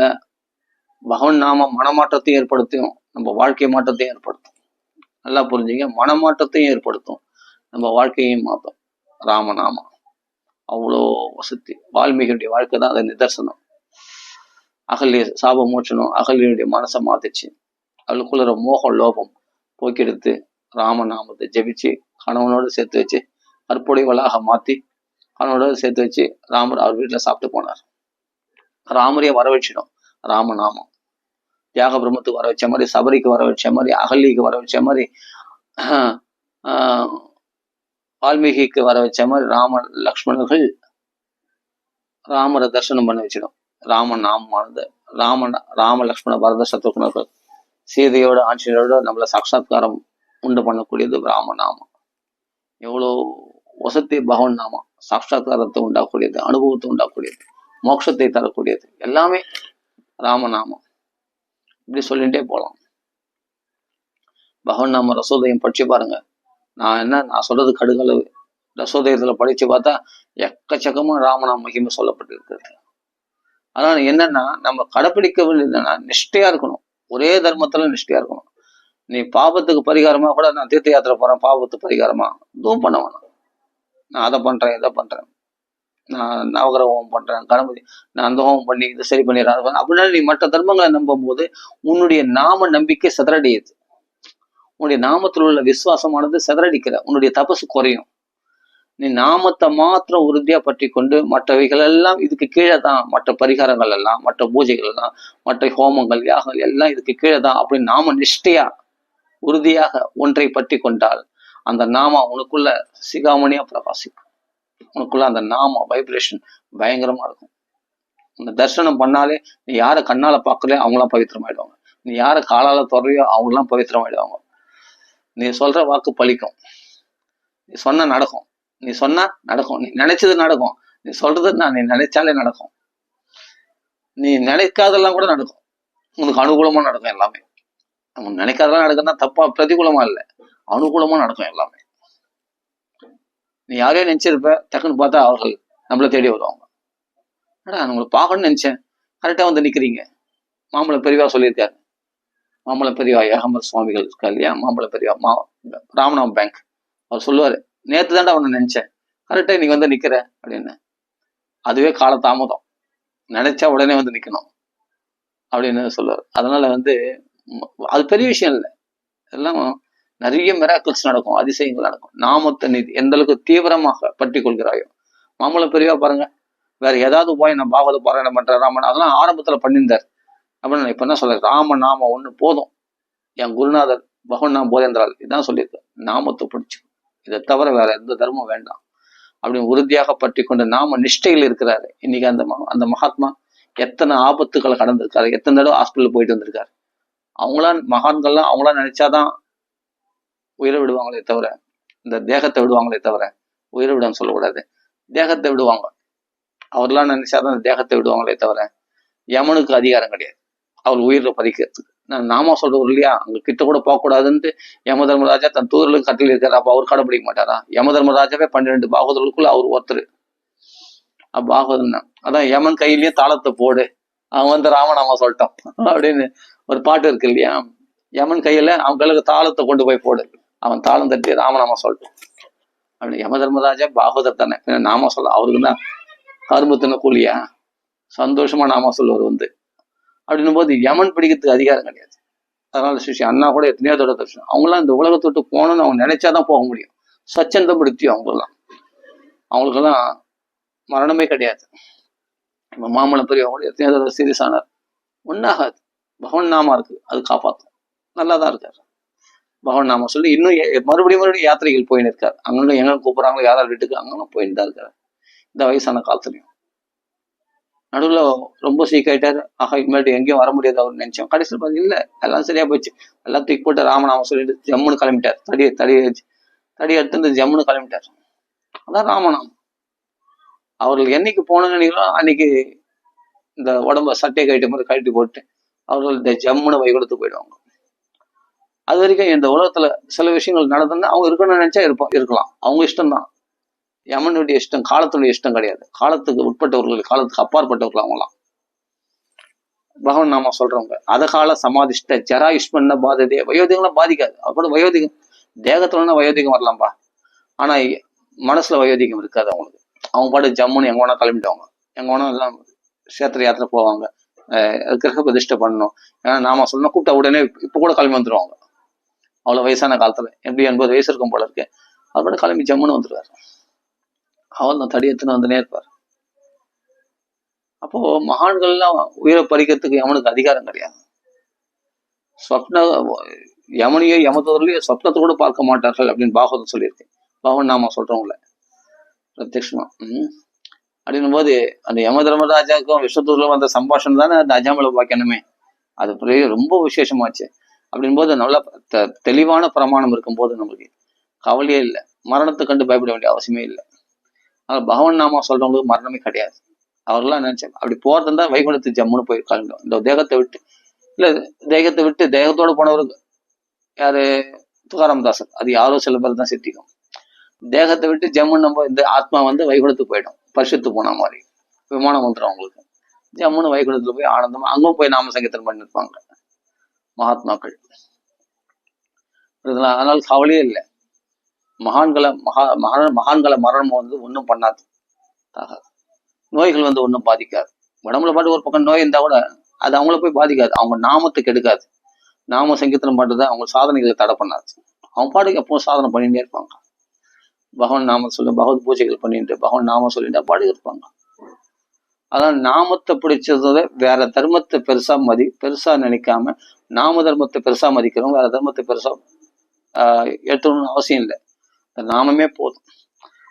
பகவன் நாம மனமாற்றத்தையும் ஏற்படுத்தும், நம்ம வாழ்க்கை மாற்றத்தையும் ஏற்படுத்தும். நல்லா புரிஞ்சுங்க, மனமாற்றத்தையும் ஏற்படுத்தும், நம்ம வாழ்க்கையையும் மாற்றும். ராமநாமம் அவ்வளோ வசதி. வால்மீகியுடைய வாழ்க்கை தான் அதை நிதர்சனம். அகல்ய சாப மோச்சனம் அகல்யனுடைய மனசை மாத்திச்சு. அவளுக்குள்ள மோகம் லோபம் போக்கெடுத்து ராமநாமத்தை ஜபிச்சு கணவனோடு சேர்த்து வச்சு கற்புடையவளாக மாத்தி கணவனோடு சேர்த்து வச்சு ராமர் அவர் வீட்டுல சாப்பிட்டு போனார். ராமரைய வர வச்சிடும் ராமநாமம். தியாக பிரம்மத்துக்கு வர வச்ச மாதிரி, சபரிக்கு வர வச்ச மாதிரி, அகல்லிக்கு வர வச்ச மாதிரி, வால்மீகிக்கு வர வச்ச மாதிரி ராம லக்ஷ்மணர்கள் ராமரை தரிசனம் பண்ண வச்சிடும். ராமநாமமானது ராம லக்ஷ்மண பரத சத்ருக்னர்கள் சீதையோட ஆஞ்சநேயரோட நம்மள சாட்சாத்காரம் உண்டு பண்ணக்கூடியது ராமநாமம். எவ்வளோ வசதி பகவன் நாமம். சாட்சாத்காரத்தை உண்டாக்கூடியது, அனுபவத்தை உண்டாக்கூடியது, மோட்சத்தை தரக்கூடியது, எல்லாமே ராமநாமம். இப்படி சொல்லிட்டே போகலாம். பகவன் நாம ரசோதயம் படிச்சு பாருங்க. நான் சொல்றது கடுகளவு. ரசோதயத்துல படிச்சு பார்த்தா எக்கச்சக்கமா ராமநாம மகிமை சொல்லப்பட்டிருக்கிறது. அதனால என்னன்னா நம்ம கடைப்பிடிக்கவில்லை, என்னன்னா நிஷ்டையா இருக்கணும். ஒரே தர்மத்துல நிஷ்டையா இருக்கணும். நீ பாபத்துக்கு பரிகாரமா கூட நான் தீர்த்த யாத்திரை போறேன், பாபத்துக்கு பரிகாரமா இதுவும் பண்ண வேணாம். நான் அதை பண்றேன், இதை பண்றேன், நான் நவகிரக ஹோமம் பண்றேன், கணபதி நான் அந்த ஹோமம் பண்ணி இதை சரி பண்ணிடுறேன் அப்படின்னா நீ மற்ற தர்மங்களை நம்பும் போது உன்னுடைய நாம நம்பிக்கை சிதறடியுது. உன்னுடைய நாமத்தில் உள்ள விசுவாசமானது சிதறடிக்கிற, உன்னுடைய தபசு குறையும். நீ நாமத்தை மாத்திரம் உறுதியா பற்றி கொண்டு மற்றவைகள் எல்லாம் இதுக்கு கீழே தான், மற்ற பரிகாரங்கள் எல்லாம், மற்ற பூஜைகள் எல்லாம், மற்ற ஹோமங்கள் யாகங்கள் எல்லாம் இதுக்கு கீழே தான் அப்படின்னு நாம நிஷ்டையா உறுதியாக ஒன்றை பற்றி கொண்டால் அந்த நாம உனக்குள்ள சிகாமணியா பிரகாசிக்கும். உனக்குள்ள அந்த நாம வைப்ரேஷன் பயங்கரமா இருக்கும். அந்த தரிசனம் பண்ணாலே நீ யாரை கண்ணால பார்க்கலையோ அவங்களாம் பவித்திரமாயிடுவாங்க. நீ யாரை காலால தொடரையோ அவங்களாம் பவித்திரமாயிடுவாங்க. நீ சொல்ற வாக்கு பலிக்கும், நீ சொன்ன நடக்கும், நீ சொன்னா நடக்கும், நீ நினைச்சது நடக்கும், நீ சொல்றது நீ நினைச்சாலே நடக்கும், நீ நினைக்காதெல்லாம் கூட நடக்கும், உனக்கு அனுகூலமா நடக்கும் எல்லாமே. நம்ம நினைக்காதெல்லாம் நடக்குன்னா தப்பா பிரதிகூலமா இல்லை, அனுகூலமா நடக்கும் எல்லாமே. நீ யாரையும் நினைச்சிருப்ப, டக்குன்னு பார்த்தா அவர்கள் நம்மள தேடி வருவாங்க. நான் உங்களை பார்க்கணும்னு நினைச்சேன், கரெக்டா வந்து நிக்கிறீங்க. மாம்பழ பெரியவா சொல்லியிருக்காரு, மாம்பழ பெரியவா ஏகம்பர் சுவாமிகள் இருக்கா இல்லையா, மாம்பழ பெரியவா ராமநாம பேங்க், அவர் சொல்லுவாரு, நேற்று தாண்டா அவனை நினைச்சேன், கரெக்டா நீங்க வந்து நிக்கிற அப்படின்னு. அதுவே கால தாமதம், நினைச்சா உடனே வந்து நிக்கணும் அப்படின்னு சொல்லுவார். அதனால அது பெரிய விஷயம் இல்லை. எல்லாம் நிறைய மிராக்கிள்ஸ் நடக்கும், அதிசயங்கள் நடக்கும். நாமத்தை நீ எந்த அளவுக்கு தீவிரமாக பற்றி கொள்கிறாயோ. மாம்பழம் பெரியவா பாருங்க, வேற ஏதாவது போய் நான் பாகவத பாராயணம் பண்றேன் ராமன், அதெல்லாம் ஆரம்பத்துல பண்ணியிருந்தார். அப்படின்னு நான் இப்ப என்ன சொல்றேன், ராம நாம ஒண்ணு போதும். என் குருநாதர் பகவன் நாம போதேந்திரால் இதான் சொல்லியிருக்கேன், நாமத்தை பிடிச்சு, இதை தவிர வேற எந்த தர்மம் வேண்டாம் அப்படின்னு உறுதியாக பற்றி கொண்டு நாம நிஷ்டையில் இருக்கிறாரு. இன்னைக்கு அந்த மகாத்மா எத்தனை ஆபத்துக்களை கடந்திருக்காரு, எத்தனை தடவை ஹாஸ்பிட்டல் போயிட்டு வந்திருக்காரு. மகான்கள்லாம் அவங்களா நினைச்சாதான் உயிரை விடுவாங்களே தவிர, இந்த தேகத்தை விடுவாங்களே தவிர உயிரை விடான்னு சொல்லக்கூடாது, தேகத்தை விடுவாங்க. அவர்லாம் நினைச்சாதான் அந்த தேகத்தை விடுவாங்களே தவிர யமனுக்கு அதிகாரம் கிடையாது அவர் உயிரை பறிக்கிறதுக்கு. நான் நாம சொல்றோம் இல்லையா, அங்க கிட்ட கூட போகக்கூடாதுன்ட்டு யம தர்மராஜா தன் தூதர்களுக்கு கட்டில் இருக்காரு. அப்ப அவர் கடைபிடிக்க மாட்டாரா? யம தர்மராஜாவே 12 பாகவதர்களுக்குள்ள அவர் ஒருத்தர். பாகவதன் தான். அதான் யமன் கையிலயே தாளத்தை போடு, அவன் வந்து ராமநாமா சொல்லிட்டான் அப்படின்னு ஒரு பாட்டு இருக்கு இல்லையா. யமன் கையில அவன் கையில தாளத்தை கொண்டு போய் போடு, அவன் தாளம் தட்டி ராமநாமா சொல்லிட்டான் அப்படின்னு. யம தர்மராஜா பாகவதர் தானே, நாம சொல்ல அவருக்கு தான் கரும்புத்தின கூலியா, சந்தோஷமா நாம சொல்லுவார் வந்து. அப்படின்னும் போது யமன் பிடிக்கிறதுக்கு அதிகாரம் கிடையாது. அதனால சிஷி அண்ணா கூட எத்தனையோ தடவை தரிசனம். அவங்களாம் இந்த உலகத்தை விட்டு போகணும்னு அவங்க நினைச்சாதான் போக முடியும். சச்சந்த மிருத்யு அவங்கெல்லாம், அவங்களுக்கெல்லாம் மரணமே கிடையாது. இப்ப மாமல்ல பெரியவங்க கூட எத்தனையோ தடவை சீரியஸ் ஆனார், ஒன்னாகாது. பகவன் நாமா இருக்கு, அது காப்பாற்றும். நல்லாதான் இருக்காரு. பகவன் நாம சொல்லி இன்னும் மறுபடியும் யாத்திரைகள் போயின்னு இருக்காரு. அங்கங்க எங்க கூப்பிடுறாங்களோ யாராவது வீட்டுக்கு அங்கெல்லாம் போயிட்டு தான் இருக்காரு இந்த வயசான காலத்துலயும். நடுவில் ரொம்ப சீக் ஆயிட்டாரு. ஆஹா இனிமேட்டு எங்கேயும் வர முடியாது அவரு நினைச்சோம். கடைசியில் பார்த்து இல்லை, எல்லாம் சரியா போச்சு. எல்லாம் தூக்கி போட்டு ராமநாம சொல்லிட்டு ஜம்முன்னு கிளம்பிட்டார். தடி எடுத்து ஜம்முன்னு கிளம்பிட்டார். அதான் ராமநாமம். அவர்கள் என்னைக்கு போனீங்களோ அன்னைக்கு இந்த உடம்ப சட்டையை கழட்டி மாதிரி கழட்டி போட்டு அவர்கள் இந்த ஜம்முன்னு வைகுடத்து போயிடுவாங்க. அது வரைக்கும் இந்த உலகத்துல சில விஷயங்கள் நடந்ததுன்னா அவங்க இருக்கணும்னு நினைச்சா இருக்கலாம், அவங்க இஷ்டம்தான். யமனுடைய இஷ்டம், காலத்துடைய இஷ்டம் கிடையாது. காலத்துக்கு உட்பட்டவர்கள், காலத்துக்கு அப்பாற்பட்டவர்கள் அவங்களாம். பகவான் நாம சொல்றவங்க அதகால சமாதிஷ்ட ஜராயுஷ்மன்ன பாததே, வயோதிகம்லாம் பாதிக்காது. அப்படி வயோதிகம் தேகத்துலன்னா வயோதிகம் வரலாம்பா, ஆனா மனசுல வயோதிகம் இருக்காது அவங்களுக்கு. அவங்க பாட்டு ஜம்முன்னு எங்க வேணா கிளம்பிடுவாங்க, எங்க வேணா எல்லாம் கஷேத்திர யாத்திரை போவாங்க. கிரக பிரதிஷ்டை பண்ணணும், ஏன்னா நாம சொல்லணும் கூப்பிட்ட உடனே இப்ப கூட கிளம்பி வந்துருவாங்க. அவ்வளவு வயசான காலத்துல எப்படி 80 வயசு இருக்கும் போல இருக்கு, அது பாட்டு கிளம்பி ஜம்முன்னு வந்துருவாரு. அவன் தான் தடியத்துன்னு வந்துனே இருப்பார். அப்போ மகான்கள்லாம் உயிரை பறிக்கிறதுக்கு யமனுக்கு அதிகாரம் கிடையாது. சொப்ன யமனையோ யமத்தோர்லயோ சொப்னத்தை கூட பார்க்க மாட்டார்கள் அப்படின்னு பாகவதம் சொல்லியிருக்கேன். பகவன் நாம சொல்றவங்கள பிரத்யட்சமா. அப்படின்னும் போது அந்த யம தர்மராஜாவுக்கும் விஸ்வத்தூர்ல வந்த சம்பாஷணம் தானே அந்த அஜாமல பாக்கியணுமே, அது ரொம்ப விசேஷமாச்சு. அப்படின் போது நல்ல தெளிவான பிரமாணம் இருக்கும்போது நமக்கு கவலையே இல்லை, மரணத்தை கண்டு பயப்பட வேண்டிய அவசியமே இல்லை. அதனால பகவன் நாமா சொல்றவங்களுக்கு மரணமே கிடையாது. அவர்கள்லாம் நினைச்சாங்க அப்படி போறது இருந்தா வைகுண்டத்து ஜம்முன்னு போயிருக்காங்க. இந்த தேகத்தை விட்டு இல்ல, தேகத்தை விட்டு தேகத்தோட போனவருக்கு யாரு துகாராம் தாசர், அது யாரோ சில பேர் தான் சித்திக்கும். தேகத்தை விட்டு ஜம்முன்னு நம்ம இந்த ஆத்மா வந்து வைகுண்டத்துக்கு போயிடும், பரிசுத்து போன மாதிரி விமானம் வந்துடும் அவங்களுக்கு. ஜம்முன்னு வைகுண்டத்துல போய் ஆனந்தமா அங்கும் போய் நாம சங்கீர்த்தனம் பண்ணிருப்பாங்க மகாத்மாக்கள். அதனால கவலையே இல்லை. மகான்களை மரணம் வந்து ஒன்றும் பண்ணாது, நோய்கள் வந்து ஒன்றும் பாதிக்காது. உடம்புல பாட்டு ஒரு பக்கம் நோய் இருந்தா கூட அது அவங்கள போய் பாதிக்காது, அவங்க நாமத்துக்கு எடுக்காது. நாம சங்கீர்த்தனம் பண்றது அவங்க சாதனைகளை தடை பண்ணாது. அவங்க பாட்டுக்கு எப்பவும் சாதனை பண்ணிட்டே இருப்பாங்க. பகவான் நாம சொல்லி பகவத் பூஜைகள் பண்ணிட்டு பகவான் நாம சொல்லிட்டு பாட்டுக்கு இருப்பாங்க. அதான் நாமத்தை பிடிச்சத வேற தர்மத்தை பெருசா நினைக்காம நாம தர்மத்தை பெருசா மதிக்கிறோம், வேற தர்மத்தை பெருசா ஏற்றணும்னு அவசியம் இல்லை. அந்த நாமமே போதும்.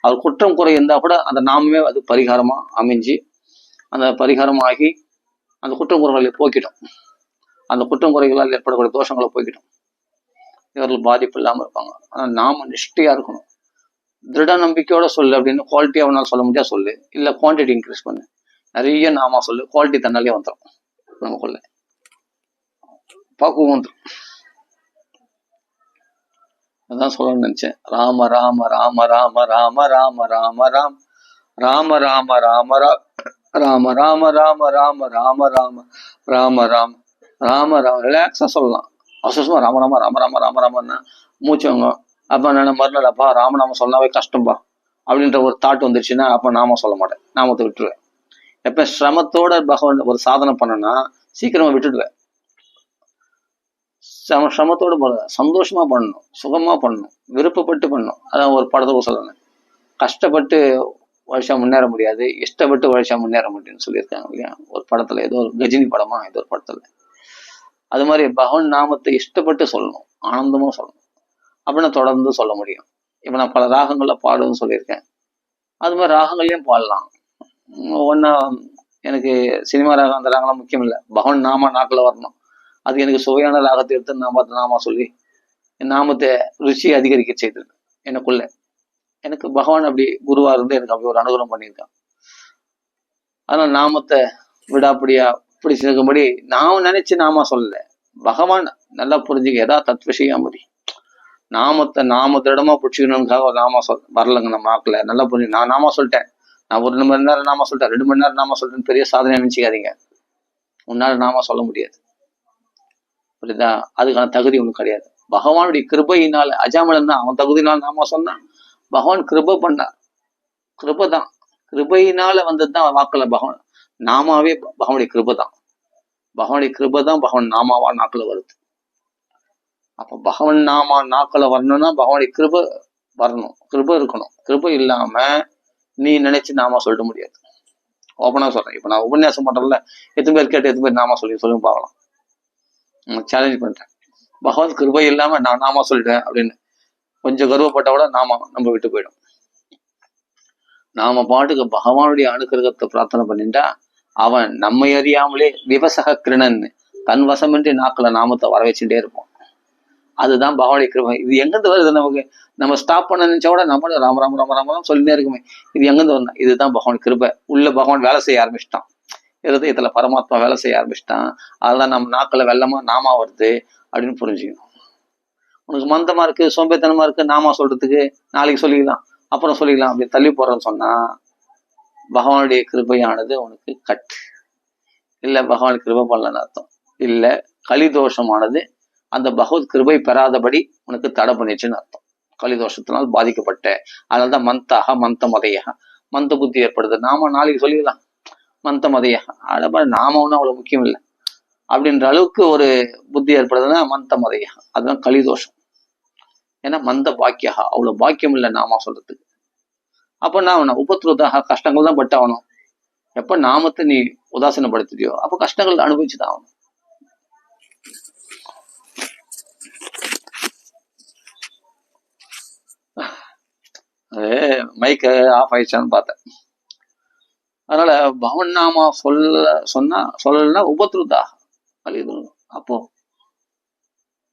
அது குற்றம் குறை இருந்தா கூட அந்த நாமமே அது பரிகாரமா அமைஞ்சு அந்த பரிகாரம் ஆகி அந்த குற்றம் குறைகளை போக்கிடும். அந்த குற்றம் குறைகளால் ஏற்படக்கூடிய தோஷங்களை போக்கிடும். இவர்கள் பாதிப்பு இல்லாம இருப்பாங்க. ஆனா நாம நிஷ்டையா இருக்கணும். திருட நம்பிக்கையோட சொல்லு அப்படின்னு குவாலிட்டியா அவனால் சொல்ல முடியாது சொல்லு, இல்ல குவான்டிட்டி இன்க்ரீஸ் பண்ணு, நிறைய நாம சொல்லு, குவாலிட்டி தன்னாலே வந்துடும். நமக்குள்ள பக்குவம் வந்துடும். அதான் சொல்லணும்னு நினைச்சேன். ராம ராம ராம ராம ராம ராம ராம ராம் ராம ராம ராம ராம ராம ராம ராம ராம ராம ராம ராம ராம ராம ரிலாக்ஸா சொல்லலாம். அவசரமா ராம ராம ராம ராம ராம ராமன்னா மூச்சவங்க. அப்ப நான் மறுநாள் அப்பா ராமநாம சொன்னாவே கஷ்டம்பா அப்படின்ற ஒரு தாட் வந்துருச்சுன்னா அப்ப நாம சொல்ல மாட்டேன், நாமத்தை விட்டுருவேன். எப்ப சிரமத்தோட பகவான் ஒரு சாதனை பண்ணனா சீக்கிரமா விட்டுடுவேன். சிரமத்தோடு பண்ணணும், சந்தோஷமா பண்ணணும், சுகமா பண்ணணும், விருப்பப்பட்டு பண்ணணும். அதான் ஒரு படத்துக்கு சொல்லணும், கஷ்டப்பட்டு உழைச்சா முன்னேற முடியாது, இஷ்டப்பட்டு உழைச்சா முன்னேற முடியும்னு சொல்லியிருக்காங்க இல்லையா ஒரு படத்துல, ஏதோ ஒரு கஜினி படமா ஏதோ ஒரு படத்துல. அது மாதிரி பகவான் நாமத்தை இஷ்டப்பட்டு சொல்லணும், ஆனந்தமா சொல்லணும், அப்படின்னு தொடர்ந்து சொல்ல முடியும். இப்ப நான் பல ராகங்கள்ல பாடுன்னு சொல்லியிருக்கேன், அது மாதிரி ராகங்கள்லயும் பாடலாம். ஒன்னா எனக்கு சினிமா ராகம் அந்த ராகம்லாம் முக்கியம் இல்லை, பகவான் நாம நாக்குல வரணும். அது எனக்கு சுவையான ராகத்தை எடுத்து நாம சொல்லி நாமத்தை ருச்சியை அதிகரிக்க செய்தது எனக்குள்ள. எனக்கு பகவான் அப்படி குருவா இருந்து எனக்கு அப்படி ஒரு அனுகிரகம் பண்ணியிருக்கான். அதனால நாமத்தை விடாப்படியா பிடிச்சிருக்கும்படி நாம் நினைச்சு நாம சொல்லல. பகவான் நல்லா புரிஞ்சுக்க, எதா தத்விஷயாமதி. நாம திடமா பிடிச்சிக்கணும்னுக்காக நாம வரலங்க நம்ம ஆக்கல. நல்லா புரிஞ்சு, நான் நாம சொல்லிட்டேன், நான் 1 மணி நேரம் நாம சொல்லிட்டேன், 2 மணி நேரம் நாம சொல்லிட்டேன், பெரிய சாதனை நினைச்சுக்காதீங்க. உன்னால நாம சொல்ல முடியாது, புரியுதா? அதுக்கான தகுதி ஒன்றும் கிடையாது. பகவானுடைய கிருபையினால அஜாமலன் தான், அவன் தகுதியினால நாம சொன்னான். பகவான் கிருபை பண்ணார், கிருபை தான், கிருபையினால வந்ததுதான் வாக்கல. பகவான் நாமாவே பகவானுடைய கிருபை தான், பகவானுடைய கிருபை தான் பகவான் நாமாவா நாக்குல வருது. அப்ப பகவான் நாமா நாக்குல வரணும்னா பகவானுடைய கிருபை வரணும், கிருபை இருக்கணும். கிருபை இல்லாம நீ நினைச்சு நாமா சொல்ல முடியாது. ஓப்பனா சொல்றேன், இப்ப நான் உபன்யாசம் பண்றேன்ல, எத்தனை பேர் கேட்டு எத்தனை பேர் நாமா சொல்லுங்க பார்க்கலாம். சேலஞ்ச் பண்றேன். பகவான் கிருபை இல்லாம நான் நாமா சொல்லிட்டேன் அப்படின்னு கொஞ்சம் கர்வப்பட்ட கூட நம்ம விட்டு போயிடும். நாம பாட்டுக்கு பகவானுடைய அனுகிரகத்தை பிரார்த்தனை பண்ணிட்டா அவன் நம்மை அறியாமலே விவசக கிருணன் தன் வசமின்றி நாக்குல நாமத்தை வர வச்சுட்டே இருப்போம். அதுதான் பகவானுடைய கிருபை. இது எங்கிருந்து வருது? நமக்கு நம்ம ஸ்டாப் பண்ண நினைச்சா கூட நம்மளும் ராம ராம ராம ராம சொல்லினே இருக்குமே. இது எங்கிருந்து வரணும்? இதுதான் பகவான் கிருபை. உள்ள பகவான் வேலை செய்ய ஆரம்பிச்சிட்டான், இருதயத்துல பரமாத்மா வேலை செய்ய ஆரம்பிச்சிட்டான். அதெல்லாம் நம்ம நாக்குல வெள்ளமா நாமா வருது அப்படின்னு புரிஞ்சுக்கணும். உனக்கு மந்தமா இருக்கு, சோம்பேத்தனமா இருக்கு, நாமா சொல்றதுக்கு நாளைக்கு சொல்லிக்கலாம், அப்புறம் சொல்லிக்கலாம் அப்படி தள்ளி போறேன்னு சொன்னா பகவானுடைய கிருபையானது உனக்கு கட் இல்ல, பகவான் கிருபை பண்ணலன்னு அர்த்தம் இல்ல. கலிதோஷமானது அந்த பகவத் கிருபை பெறாதபடி உனக்கு தடை பண்ணிச்சுன்னு அர்த்தம். கலிதோஷத்தினால் பாதிக்கப்பட்ட, அதனால்தான் மந்தாக மந்த மதையாக மந்த புத்தி ஏற்படுது. நாம நாளைக்கு சொல்லிடலாம் மந்த மதையாக, அட நாம ஒன்றும் அவ்வளவு முக்கியம் இல்லை அப்படின்ற அளவுக்கு ஒரு புத்தி ஏற்படுதுன்னா மந்த மதையாக, அதுதான் கலிதோஷம். ஏன்னா மந்த பாக்கியாக, அவ்வளவு பாக்கியம் இல்லை நாம சொல்றதுக்கு. அப்ப நான் உபத்ருதாக கஷ்டங்கள் தான் பட்டாகணும். எப்ப நாமத்தை நீ உதாசீனப்படுத்தியோ அப்ப கஷ்டங்கள் அனுபவிச்சுதான் ஆகணும். அது மைக்க ஆஃப் ஆயிடுச்சான்னு பார்த்தேன். அதனால பவன் நாமா சொல்லலைன்னா உபத்ருதாக கலிது. அப்போ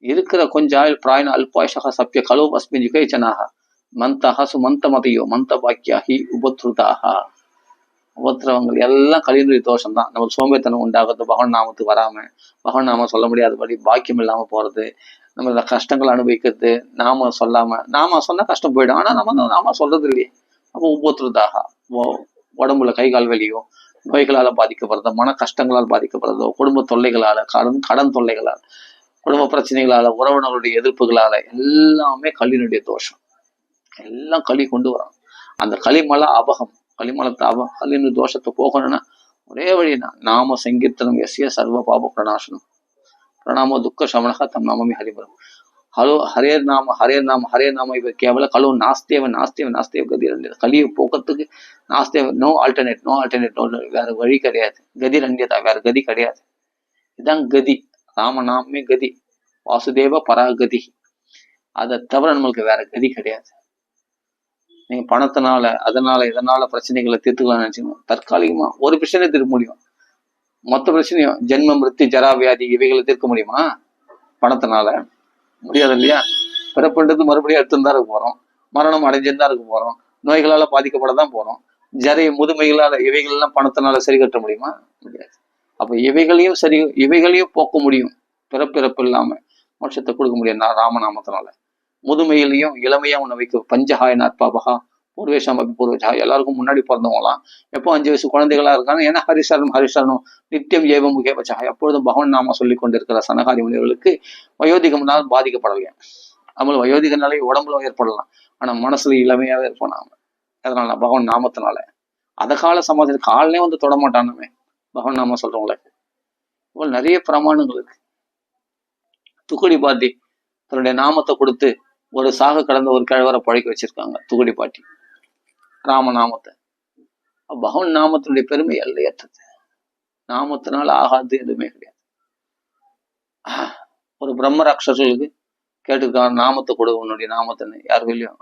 இருக்கிற கொஞ்சம் ஆயுள் பிராயண அல்பாயுஷக சப்பிய கலோ அஸ்மின் யுகைச்சனாக மந்தக சுமந்த மதையோ மந்த பாக்கியாகி உபத்ருதாக. உபத்திரவங்கள் எல்லாம் கலியினுடைய தோஷம் தான். நம்ம சோம்பேத்தனம் உண்டாகிறது, பகவான் நாமத்துக்கு வராம பகவான் நாம சொல்ல முடியாதபடி பாக்கியம் இல்லாம போறது, நம்ம கஷ்டங்கள் அனுபவிக்கிறது, நாம சொல்லாம. நாம சொன்னா கஷ்டம் போயிடும், ஆனா நாம சொல்றது இல்லையே. அப்போ உபத்ருதாக உடம்புல கை கால் வலியோ, நோய்களால பாதிக்கப்படுறதோ, மன கஷ்டங்களால் பாதிக்கப்படுறதோ, குடும்ப தொல்லைகளால, கடன் தொல்லைகளால், குடும்ப பிரச்சனைகளால, உறவினர்களுடைய எதிர்ப்புகளால எல்லாமே கல்லினுடைய தோஷம். எல்லாம் களி கொண்டு வரும். அந்த களிமலை அபகம், கல்லினுடைய தோஷத்தை போகணும்னா ஒரே வழினா நாம சங்கீர்த்தனம் எஸ்ய சர்வ பாப பிரணாசனம் பிரணாமோ துக்க சமணக தம் நாமமே ஹரிபரம். ஹரேர் நாம இவ கேவல கலோ நாஸ்தேவ கதி ரண்டியதா. கலியை போக்கத்துக்கு நாஸ்தேவ, நோ ஆல்டர்னேட், வேற வழி கிடையாது. கதி ரண்டியதா, வேற கதி கிடையாது. இதுதான் கதி. ராமநாமே கதி, வாசுதேவ பராகதி. அதை தவிர நம்மளுக்கு வேற கதி கிடையாது. நீங்க பணத்தினால இதனால பிரச்சனைகளை தீர்த்துக்கலாம் நினைச்சுக்கணும். தற்காலிகமா ஒரு பிரச்சனையை தீர்க்க முடியும், மொத்த பிரச்சனையும் ஜென்மம் மிருத்தி ஜரா வியாதி இவைகளை தீர்க்க முடியுமா? பணத்தினால முடியாது இல்லையா? பிறப்புன்றது மறுபடியும் எடுத்துன்னு தான் இருக்க போறோம், மரணம் அடைஞ்சுன்னு தான் இருக்க போறோம், நோய்களால பாதிக்கப்படதான் போறோம். முதுமைகளால இவைகள் எல்லாம் பணத்தினால சரி கட்ட முடியுமா? முடியாது. அப்ப இவைகளையும் போக்க முடியும். பிறப்பிறப்பு இல்லாம மோட்சத்தை கொடுக்க முடியும் ராமநாமத்தினால. முதுமையிலையும் இளமையா உன்னை வைக்க பஞ்சஹாய நாற்பாபகா பூர்வேஷம் பூர்வஜா. எல்லாருக்கும் முன்னாடி பிறந்தவங்களாம் எப்போ 5 வயசு குழந்தைகளா இருக்காங்க. ஏன்னா ஹரிசரணும் நித்தியம் ஏவ முகேபச்சா. எப்பொழுதும் பகவான் நாம சொல்லி கொண்டிருக்கிற சனகாதி முனிவர்களுக்கு வயோதிகம்னால் பாதிக்கப்படலையா? நம்மள வயோதிகனாலே உடம்புல ஏற்படலாம், ஆனா மனசுல இளமையாவே இருப்போம் நாம. அதனால பகவான் நாமத்தினால அந்த கால சமாஜத்துக்கு காலனே வந்து தொட மாட்டானுமே பகவான் நாம சொல்றவங்களுக்கு. இவ்வளவு நிறைய பிரமாணங்கள் இருக்கு. துக்குடி பாட்டி தன்னுடைய நாமத்தை கொடுத்து ஒரு சாக கடந்த ஒரு கிழவரை பழக்க வச்சிருக்காங்க, துகுடி பாட்டி ராமநாமத்தை. பகவான் நாமத்தினுடைய பெருமை எல்லையற்றது. நாமத்தினால ஆகாது எதுவுமே கிடையாது. ஒரு பிரம்ம ராட்சசர்களுக்கு கேட்டுருக்காங்க, நாமத்தை கொடு, உன்னுடைய நாமத்தை யார் வெளியும்.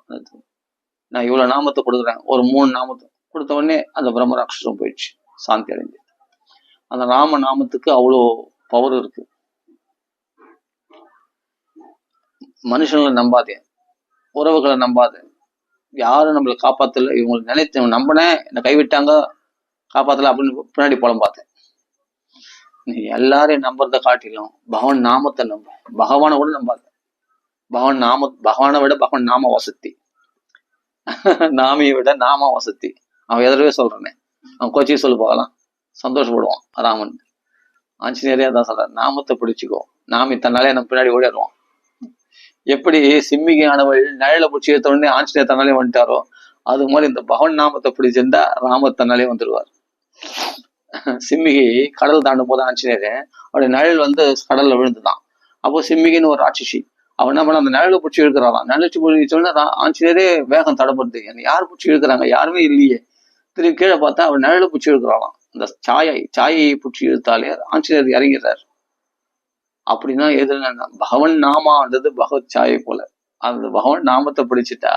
நான் இவ்வளவு நாமத்தை கொடுக்குறேன், ஒரு 3 நாமத்தை கொடுத்த உடனே அந்த பிரம்ம ராட்சசம் போயிடுச்சு, சாந்தி அடைஞ்சு. அந்த ராம நாமத்துக்கு அவ்வளோ பவர் இருக்கு. மனுஷங்களை நம்பாதே, உறவுகளை நம்பாத, யாரும் நம்மளை காப்பாத்தல, இவங்களை நினைத்து நம்பினேன், என்னை கைவிட்டாங்க, காப்பாத்தல அப்படின்னு பின்னாடி புலம் பார்த்தேன். நீ எல்லாரையும் நம்புறத காட்டிலும் பகவான் நாமத்தை நம்ப. பகவானை கூட நம்பாத. பகவானை விட பகவான் நாம வசதி. நாமியை விட நாம வசதி. அவன் எதிரவே சொல்றானே, அவன் கோச்சிக்கு சொல்லு போகலாம், சந்தோஷப்படுவான் ராமன். ஆஞ்சநேயரே தான் சொல்றான், நாமத்தை பிடிச்சிக்கோ. நாமி தன்னாலே நம்ம பின்னாடி ஓடிடுவான். எப்படி சிம்மிகை ஆனவள் நிழல பிடிச்சி எடுத்த உடனே ஆஞ்சநேயர் தன்னாலே வந்துட்டாரோ, அது மாதிரி இந்த பகவான் நாமத்தை பிடிச்சிருந்தா ராமர் தன்னாலே வந்துடுவார். சிம்மிகை கடல் தாண்டும் போது ஆஞ்சநேயர் அவருடைய நிழல் வந்து கடல்ல விழுந்துதான். அப்போ சிம்மிகைன்னு ஒரு ராட்சசி, அவன் என்ன பண்ண அந்த நிழலை பிடிச்சி இழுக்கிறாராம். நிழச்சி பிடிச்சோன்னா ஆஞ்சநேயரே வேகம் தடைப்படுது. யார் பிடிச்சி இழுக்கிறாங்க? யாருமே இல்லையே. திரும்பி கீழே பார்த்தா அவன் நிழலை பிடிச்சி இழுக்கிறாளாம். இந்த சாயை பிடிச்சி இழுத்தாலே ஆஞ்சநேயர் இறங்கிறார். அப்படின்னா எது, பகவன் நாமான்றது பகவத் சாயை போல. அந்த பகவான் நாமத்தை பிடிச்சிட்டா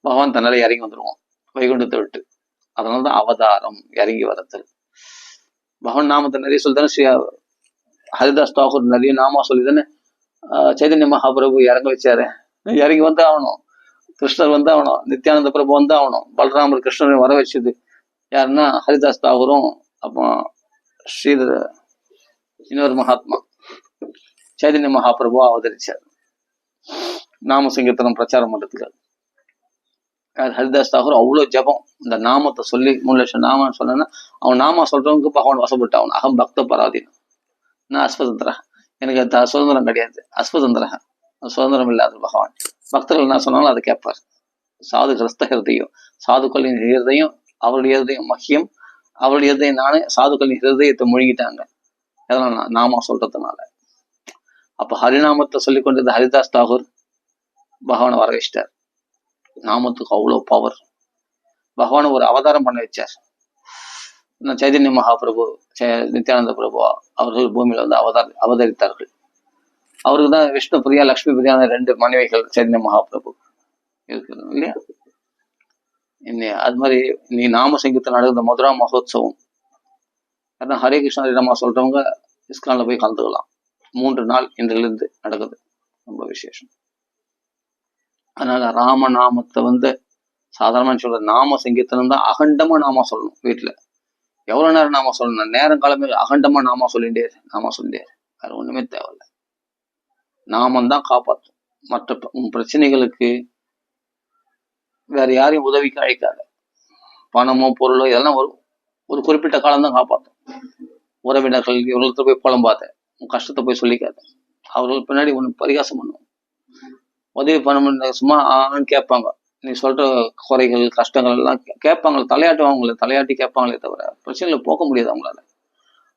பகவான் தன்னால இறங்கி வந்துடுவான் வைகுண்டத்தை விட்டு. அதனாலதான் அவதாரம், இறங்கி வரத்தல். பகவான் நாமத்தை நிறைய சொல்லிதானே ஸ்ரீ ஹரிதாஸ் தாக்கூர் நிறைய நாமா சொல்லிதானே சைதன்ய மகாபிரபு இறங்க வச்சாரு. இறங்கி வந்து ஆகணும், கிருஷ்ணர் வந்து ஆகணும், நித்யானந்த பிரபு வந்து ஆகணும். பலராமர் கிருஷ்ணரை வர வச்சது யாருன்னா ஹரிதாஸ் தாகூரும், அப்போ ஸ்ரீதர இன்னொரு மகாத்மா சைதன்ய மகாபிரபு அவதரிச்சார் நாம சங்கீர்த்தனம் பிரச்சாரம் பண்றதுக்கு. ஹரிதாஸ் தாகூர் அவ்வளவு ஜபம், இந்த நாமத்தை சொல்லி 3 லட்சம் நாமன்னு சொன்னா அவன் நாமா சொல்றவனுக்கு பகவான் வசப்பட்டு அவன் அகம் பக்த பராதீனம். நான் அஸ்வதந்திரா, எனக்கு சுதந்திரம் கிடையாது. அஸ்வதந்திரா, சுதந்திரம் இல்லாத பகவான். பக்தர்கள் என்ன சொன்னாலும் அதை கேட்பார். சாது கிரஸ்த ஹிருதயம், சாதுக்களின் ஹிருதயம் அவருடைய ஹிருதயம் மகியம், அவருடைய ஹிருதயம் நானே. சாதுக்களின் ஹிருதயத்தை முழுங்கிட்டாங்க எதனால்? நாமா சொல்றதுனால. அப்ப ஹரிநாமத்தை சொல்லி கொண்டிருந்த ஹரிதாஸ் தாகூர் பகவானை வர வச்சிட்டார். நாமத்துக்கு அவ்வளவு பவர். பகவானை ஒரு அவதாரம் பண்ண வச்சார். சைதன்ய மகாபிரபு, நித்யானந்த பிரபு அவர்கள் பூமியில வந்து அவதரித்தார்கள். அவருக்கு தான் விஷ்ணு பிரியா லக்ஷ்மி பிரியான 2 மனைவிகள் சைதன்ய மகாபிரபு இருக்கு இல்லையா? அது மாதிரி நீ நாம சங்கீதத்தில் நடந்த மதுரா மகோத்சவம், அதான் ஹரே கிருஷ்ணா ஹரிராமா சொல்றவங்க இஸ்கான்ல போய் கலந்துக்கலாம். 3 நாள் இன்றிலிருந்து நடக்குது, ரொம்ப விசேஷம். அதனால ராமநாமத்தை வந்து சாதாரணமா சொல்ற நாம சங்கீர்த்தனம் தான். அகண்டமா நாம சொல்லணும். வீட்டுல எவ்வளவு நேரம் நாம சொல்லணும்? நேரம் காலமே அகண்டமா நாம சொல்லிட்டே வேற ஒண்ணுமே தேவையில்ல. நாமம் தான் காப்பாற்றும். மற்ற பிரச்சனைகளுக்கு வேற யாரையும் உதவிக்கு அழைக்காத. பணமோ பொருளோ இதெல்லாம் ஒரு குறிப்பிட்ட காலம் தான் காப்பாற்றும். உறவினர்கள் இவர்களுக்கு போய் புலம்பாத, உன் கஷ்டத்தை போய் சொல்லிக்காத. அவர்கள் பின்னாடி ஒன்று பரிகாசம் பண்ணுவோம். உதவி பண்ண சும்மா கேட்பாங்க. நீ சொல்ற குறைகள் கஷ்டங்கள் எல்லாம் கேட்பாங்க, தலையாட்டி கேட்பாங்களே தவிர பிரச்சனைகளை போக்க முடியாது அவங்களால.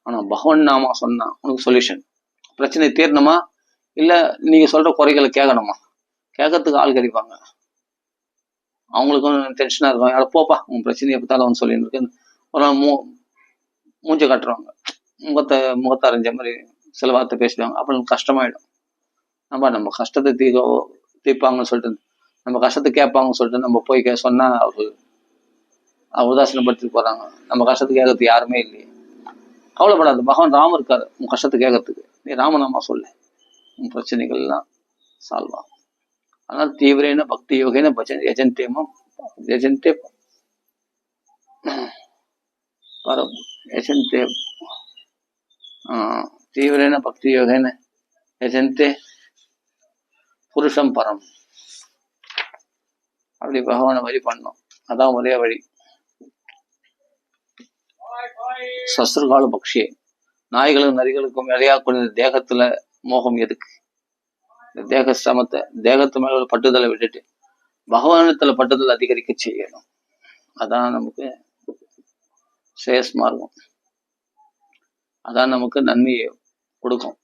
ஆனா பகவான் நாமா சொன்னா உனக்கு சொல்யூஷன். பிரச்சனை தீரணுமா இல்ல நீங்க சொல்ற குறைகளை கேட்கணுமா? கேட்கறதுக்கு ஆள் கிடைப்பாங்க. அவங்களுக்கும் டென்ஷனா இருக்கும். யாரும் போப்பா உன் பிரச்சனையை எப்பத்தாலும் அவன் சொல்லின்னு இருக்கு. ஒரு நாள் மூஞ்ச காட்டுருவாங்க, முகத்தை அறிஞ்ச மாதிரி சில வார்த்தை பேசுவாங்க. அப்புறம் கஷ்டமாயிடும். நம்ம கஷ்டத்தை தீர்ப்பாங்கன்னு சொல்லிட்டு, நம்ம கஷ்டத்தை கேட்பாங்கன்னு சொல்லிட்டு நம்ம போய் சொன்னா அவர்கள் உதாசீனப்படுத்திட்டு போறாங்க. நம்ம கஷ்டத்தை கேட்கறதுக்கு யாருமே இல்லையே. கவலைப்படாது, பகவான் ராமர் இருக்காரு உன் கஷ்டத்தை கேட்கறதுக்கு. நீ ராமநாமா சொல்லு, உன் பிரச்சனைகள் எல்லாம் சால்வ் ஆகும். அதனால தீவிரேன பக்தி யோகேன யஜந்தேமம் யஜந்தே பரம் யஜந்தே தீவிரேன பக்தி யோகேன யஜந்தே புருஷம் பரம். அப்படி பகவானை வழி பண்ணணும். அதான் ஒரே வழி. சஸ்திரகால பக்ஷியே, நாய்களும் நரிகளுக்கும் இடையாக்கூடிய தேகத்துல மோகம் எதுக்கு? தேக சிரமத்தை, தேகத்து மேல பட்டுதலை விட்டுட்டு பகவானத்துல பட்டுதல் அதிகரிக்க செய்யணும். அதான் நமக்கு ஸ்ரேயஸ்மா இருக்கும். அதான் நமக்கு நன்மையை கொடுக்கும்.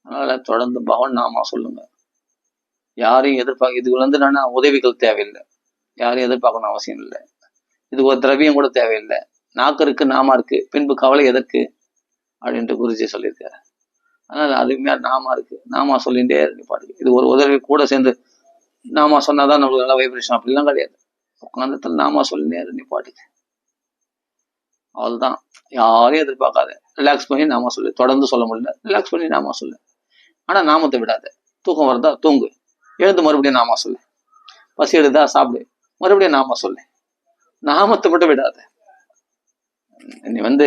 அதனால தொடர்ந்து பகவான் நாமா சொல்லுங்க. யாரையும் எதிர்பார்க்க, இதுக்கு வந்து நான் உதவிகள் தேவையில்லை, யாரையும் எதிர்பார்க்கணும் அவசியம் இல்லை. இதுக்கு ஒரு திரவியம் கூட தேவையில்லை. நாக்கு இருக்கு, நாமா இருக்கு, பின்பு கவலை எதற்கு அப்படின்ட்டு குருஜி சொல்லியிருக்காரு. அதனால அதுவுமே நாமா இருக்கு, நாமா சொல்லிகிட்டே இருக்கு பாட்டுக்கு. இது ஒரு உதவி கூட சேர்ந்து நாமா சொன்னாதான் நம்மளுக்கு நல்லா வைப்ரேஷன். அப்படிலாம் கிடையாது. உட்காந்து நாமா சொல்லினே இருக்கு பாட்டுக்கு. அவள்தான், யாரையும் எதிர்பார்க்காத, ரிலாக்ஸ் பண்ணி நாமா சொல்லு. தொடர்ந்து சொல்ல முடியல, ரிலாக்ஸ் பண்ணி நாமா சொல்லு. ஆனா நாமத்தை விடாத. தூக்கம் வருதா தூங்கு, எழுந்து மறுபடியும் நாமா சொல்லு. பசி எடுத்தா சாப்பிடு, மறுபடியும் நாமா சொல்லு. நாமத்தை மட்டும் விடாத. நீ வந்து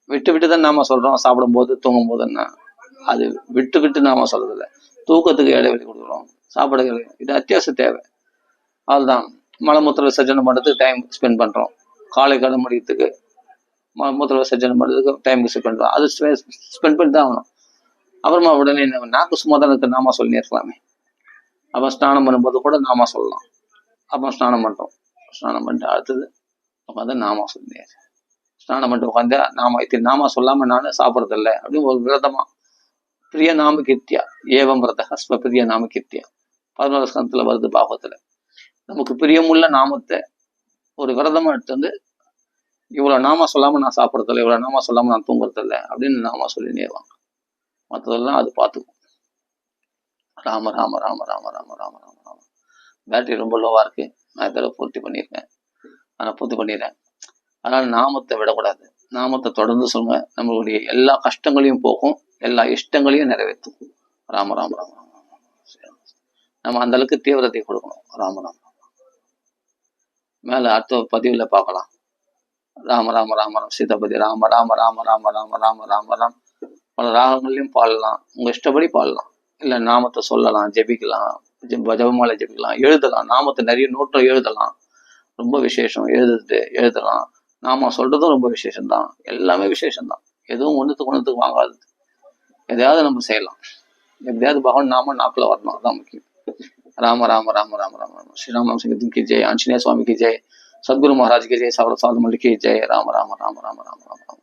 விட்டு விட்டு தான் நாம சொல்றோம், சாப்பிடும் போது தூங்கும் போதுன்னா அது விட்டு விட்டு நாம சொல்றது இல்லை. தூக்கத்துக்கு இடைவெளி கொடுக்குறோம், சாப்பிட இது அத்தியாவசிய தேவை. அதுதான் மலமூத்திர விசர்ஜனம் பண்ணுறதுக்கு டைம் ஸ்பெண்ட் பண்றோம், காலை கடை முடிக்கிறதுக்கு மலமூத்திர விசர்ஜனம் பண்ணுறதுக்கு டைம் ஸ்பெண்ட் பண்றோம், அது ஸ்பெண்ட் பண்ணி தான் ஆகணும். அப்புறமா உடனே நாக்கு சும்மா தான் இருக்கு, நாம சொல்லி இருக்கலாமே. அப்போ ஸ்நானம் பண்ணும்போது கூட நாம சொல்லலாம். அப்போ ஸ்நானம் பண்றோம், ஸ்நானம் பண்ணிட்டு அடுத்தது உட்காந்து நாம சொல்லி ஸ்நானம் பண்ணிட்டு உட்காந்து நாம சொல்லாம நானு சாப்பிட்றது இல்லை அப்படின்னு ஒரு விரதமா. பிரிய நாம கீர்த்தியா ஏவம் விரத ஹஸ்ம பிரிய நாம கீர்த்தியா 11 ஸ்கந்தத்துல வருது பாகத்துல. நமக்கு பிரியமுள்ள நாமத்தை ஒரு விரதமா எடுத்து வந்து இவ்வளவு நாம சொல்லாம நான் சாப்பிட்றது இல்லை, இவ்வளவு நாம சொல்லாம நான் தூங்குறது இல்லை அப்படின்னு நாம சொல்லி நேருவாங்க. மற்றதெல்லாம் அது பார்த்துக்கும். ராம ராம ராம ராம ராம ராம ராம ராம. பேட்டரி ரொம்ப லோவா இருக்கு, நான் இதெல்லாம் பூர்த்தி பண்ணியிருக்கேன், நான் பூர்த்தி பண்ணிடுறேன். அதனால நாமத்தை விடக்கூடாது, நாமத்தை தொடர்ந்து சொல்லுங்க. நம்மளுடைய எல்லா கஷ்டங்களையும் போக்கும், எல்லா இஷ்டங்களையும் நிறைவேற்றும். ராம ராம ராம ராம. நம்ம அந்த அளவுக்கு தீவிரத்தை கொடுக்கணும். ராம ராம. மேல அடுத்த பதிவுல பார்க்கலாம். ராம ராம ராம ராம சீதாபதி ராம ராம ராம ராம ராம ராம ராம ராம். பல ராகங்களையும் பாடலாம், உங்க இஷ்டப்படி பாடலாம். இல்ல நாமத்தை சொல்லலாம், ஜெபிக்கலாம், ஜபமாலை ஜெபிக்கலாம், எழுதலாம். நாமத்தை நிறைய நோட்டில் எழுதலாம், ரொம்ப விசேஷம். எழுதலாம். நாம சொல்றதும் ரொம்ப விசேஷம்தான், எல்லாமே விசேஷம்தான். எதுவும் ஒண்ணுத்துக்கு வாங்காது. எதையாவது நம்ம செய்யலாம், எப்படியாவது பகவான் நாம நாக்குல வரணும், அதுதான் முக்கியம். ராம ராம ராம ராம ராம ராம. ஸ்ரீராம் சிங்கத்தின் கி ஜெய், ஆஞ்சநேய சுவாமி கி ஜெய், சத்குரு மகாராஜ் கி ஜெய், சவர சாது மல்லி கி ஜெய். ராம ராம ராம ராம ராம ராம.